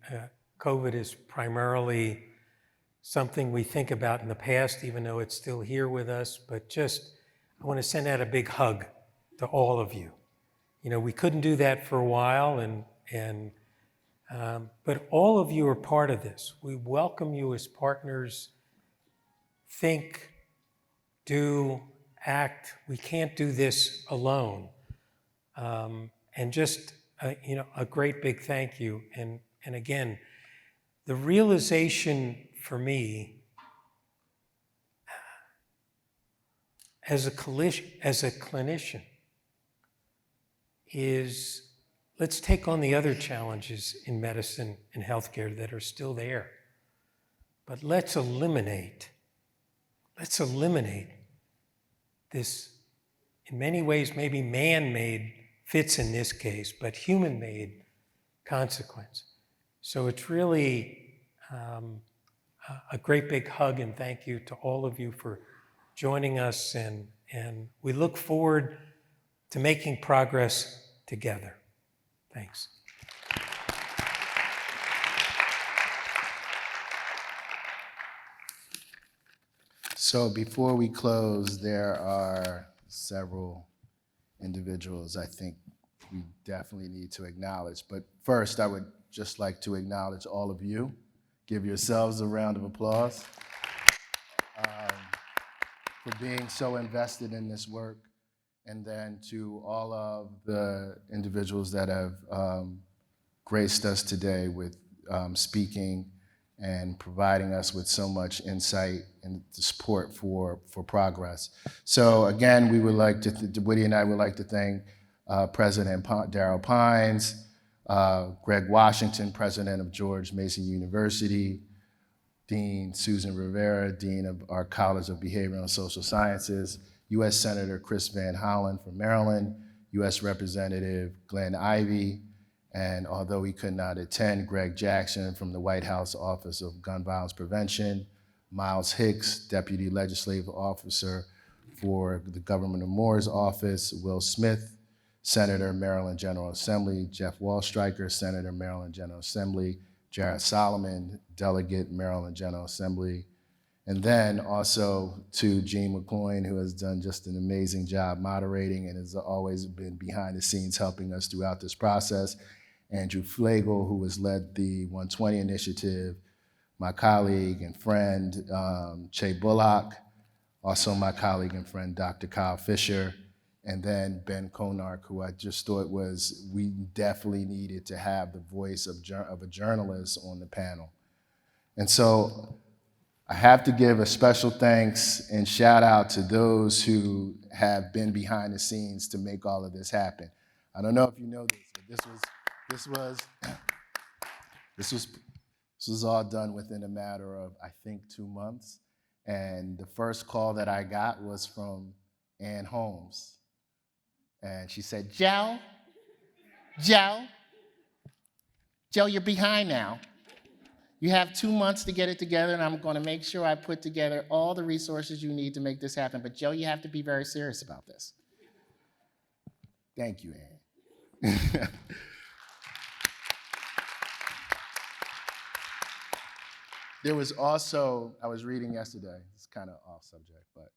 COVID is primarily something we think about in the past, even though it's still here with us, but I want to send out a big hug to all of you. We couldn't do that for a while, but all of you are part of this. We welcome you as partners. Think, do, act. We can't do this alone. And just a great big thank you. And again, the realization for me as a clinician is, let's take on the other challenges in medicine and healthcare that are still there. But let's eliminate this, in many ways, maybe man-made fits in this case, but human-made consequence. So it's really a great big hug and thank you to all of you for joining us, and we look forward to making progress together. Thanks. So before we close, there are several individuals I think we definitely need to acknowledge. But first, I would just like to acknowledge all of you. Give yourselves a round of applause for being so invested in this work. And then to all of the individuals that have graced us today with speaking and providing us with so much insight and support for progress. So again, we would like to, Woodie and I would like to thank President Darryll Pines, Greg Washington, President of George Mason University, Dean Susan Rivera, Dean of our College of Behavioral and Social Sciences, U.S. Senator Chris Van Hollen from Maryland, U.S. Representative Glenn Ivey, and although he could not attend, Greg Jackson from the White House Office of Gun Violence Prevention, Myles Hicks, Deputy Legislative Officer for the Governor Moore's Office, Will Smith, Senator, Maryland General Assembly, Jeff Wallstreicher, Senator, Maryland General Assembly, Jared Solomon, Delegate, Maryland General Assembly, and then also to Jean McGloin, who has done just an amazing job moderating and has always been behind the scenes helping us throughout this process. Andrew Flagel, who has led the 120 initiative, my colleague and friend, Bullock, also my colleague and friend, Dr. Kyle Fischer, and then Ben Conarck, who I just thought we definitely needed to have the voice of a journalist on the panel. And so I have to give a special thanks and shout out to those who have been behind the scenes to make all of this happen. I don't know if you know this, but this was all done within a matter of, I think, 2 months. And the first call that I got was from Ann Holmes. And she said, Joe, you're behind now. You have 2 months to get it together, and I'm going to make sure I put together all the resources you need to make this happen. But Joe, you have to be very serious about this. Thank you, Ann. There was also, I was reading yesterday, it's kind of off subject, but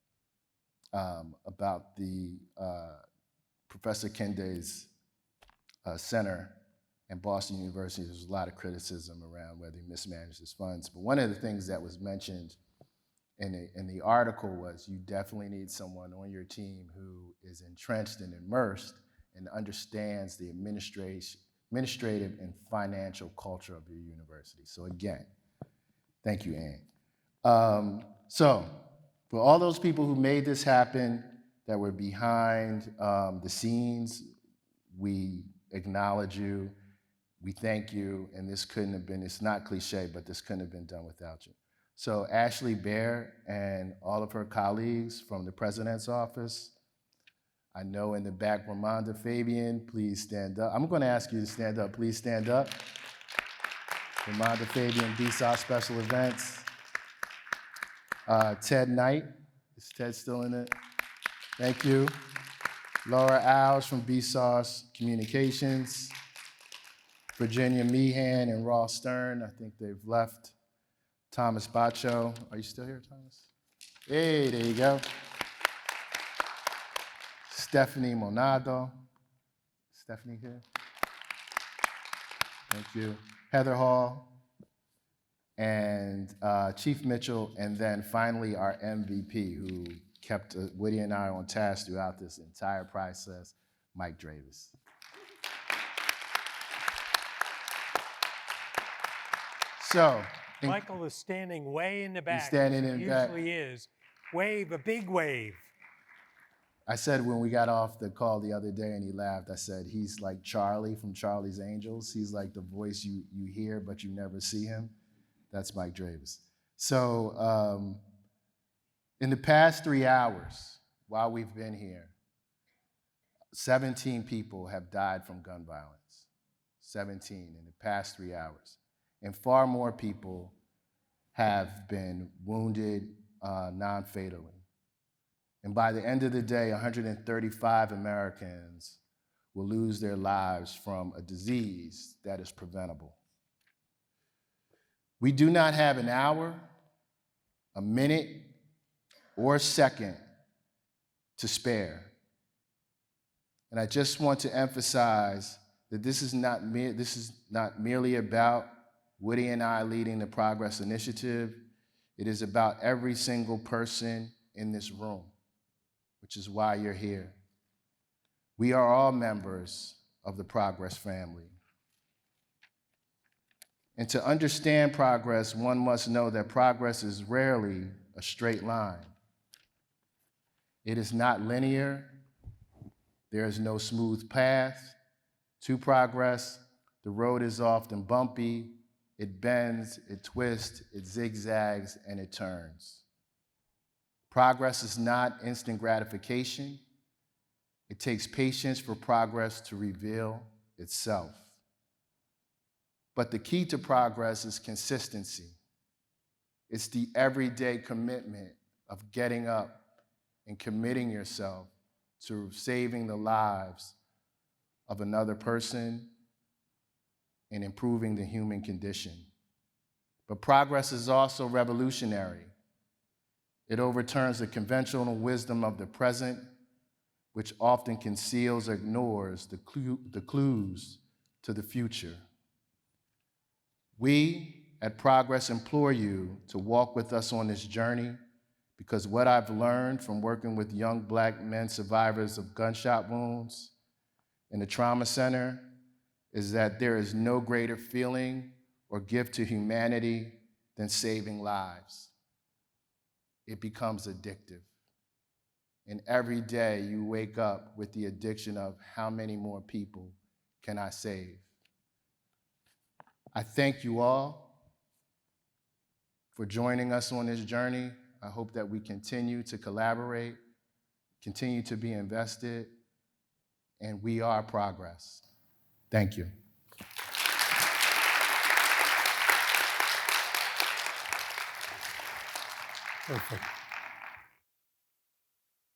about the Professor Kende's center and Boston University. There's a lot of criticism around whether he mismanaged his funds. But one of the things that was mentioned in the article was you definitely need someone on your team who is entrenched and immersed and understands the administrative and financial culture of your university. So again, thank you, Ann. So for all those people who made this happen, that were behind the scenes, we acknowledge you. We thank you, and this couldn't have been, it's not cliche, but this couldn't have been done without you. So Ashley Baer and all of her colleagues from the President's Office, I know in the back, Ramonda Fabian, please stand up. I'm gonna ask you to stand up, please stand up. Ramonda Fabian, BSOS Special Events. Ted Knight, is Ted still in it? Thank you. Laura Alves from BSOS Communications. Virginia Meehan and Ross Stern, I think they've left. Thomas Bacho, are you still here, Thomas? Hey, there you go. Stephanie Monado. Stephanie here? Thank you. Heather Hall and Chief Mitchell, and then finally our MVP who kept Woodie and I on task throughout this entire process, Mike Dravis. So, Michael is standing way in the back. standing in the back. Usually is. Wave, a big wave. I said when we got off the call the other day and he laughed, I said, he's like Charlie from Charlie's Angels. He's like the voice you hear, but you never see him. That's Mike Dravis. So in the past 3 hours, while we've been here, 17 people have died from gun violence. 17 in the past 3 hours. And far more people have been wounded non-fatally. And by the end of the day, 135 Americans will lose their lives from a disease that is preventable. We do not have an hour, a minute, or a second to spare. And I just want to emphasize that this is not merely about Woodie and I leading the Progress Initiative. It is about every single person in this room, which is why you're here. We are all members of the Progress family. And to understand progress, one must know that progress is rarely a straight line. It is not linear. There is no smooth path to progress. The road is often bumpy. It bends, it twists, it zigzags, and it turns. Progress is not instant gratification. It takes patience for progress to reveal itself. But the key to progress is consistency. It's the everyday commitment of getting up and committing yourself to saving the lives of another person and improving the human condition. But progress is also revolutionary. It overturns the conventional wisdom of the present, which often conceals or ignores the clues to the future. We at Progress implore you to walk with us on this journey, because what I've learned from working with young Black men survivors of gunshot wounds in the trauma center is that there is no greater feeling or gift to humanity than saving lives. It becomes addictive. And every day you wake up with the addiction of how many more people can I save? I thank you all for joining us on this journey. I hope that we continue to collaborate, continue to be invested, and we are Progress. Thank you. Perfect.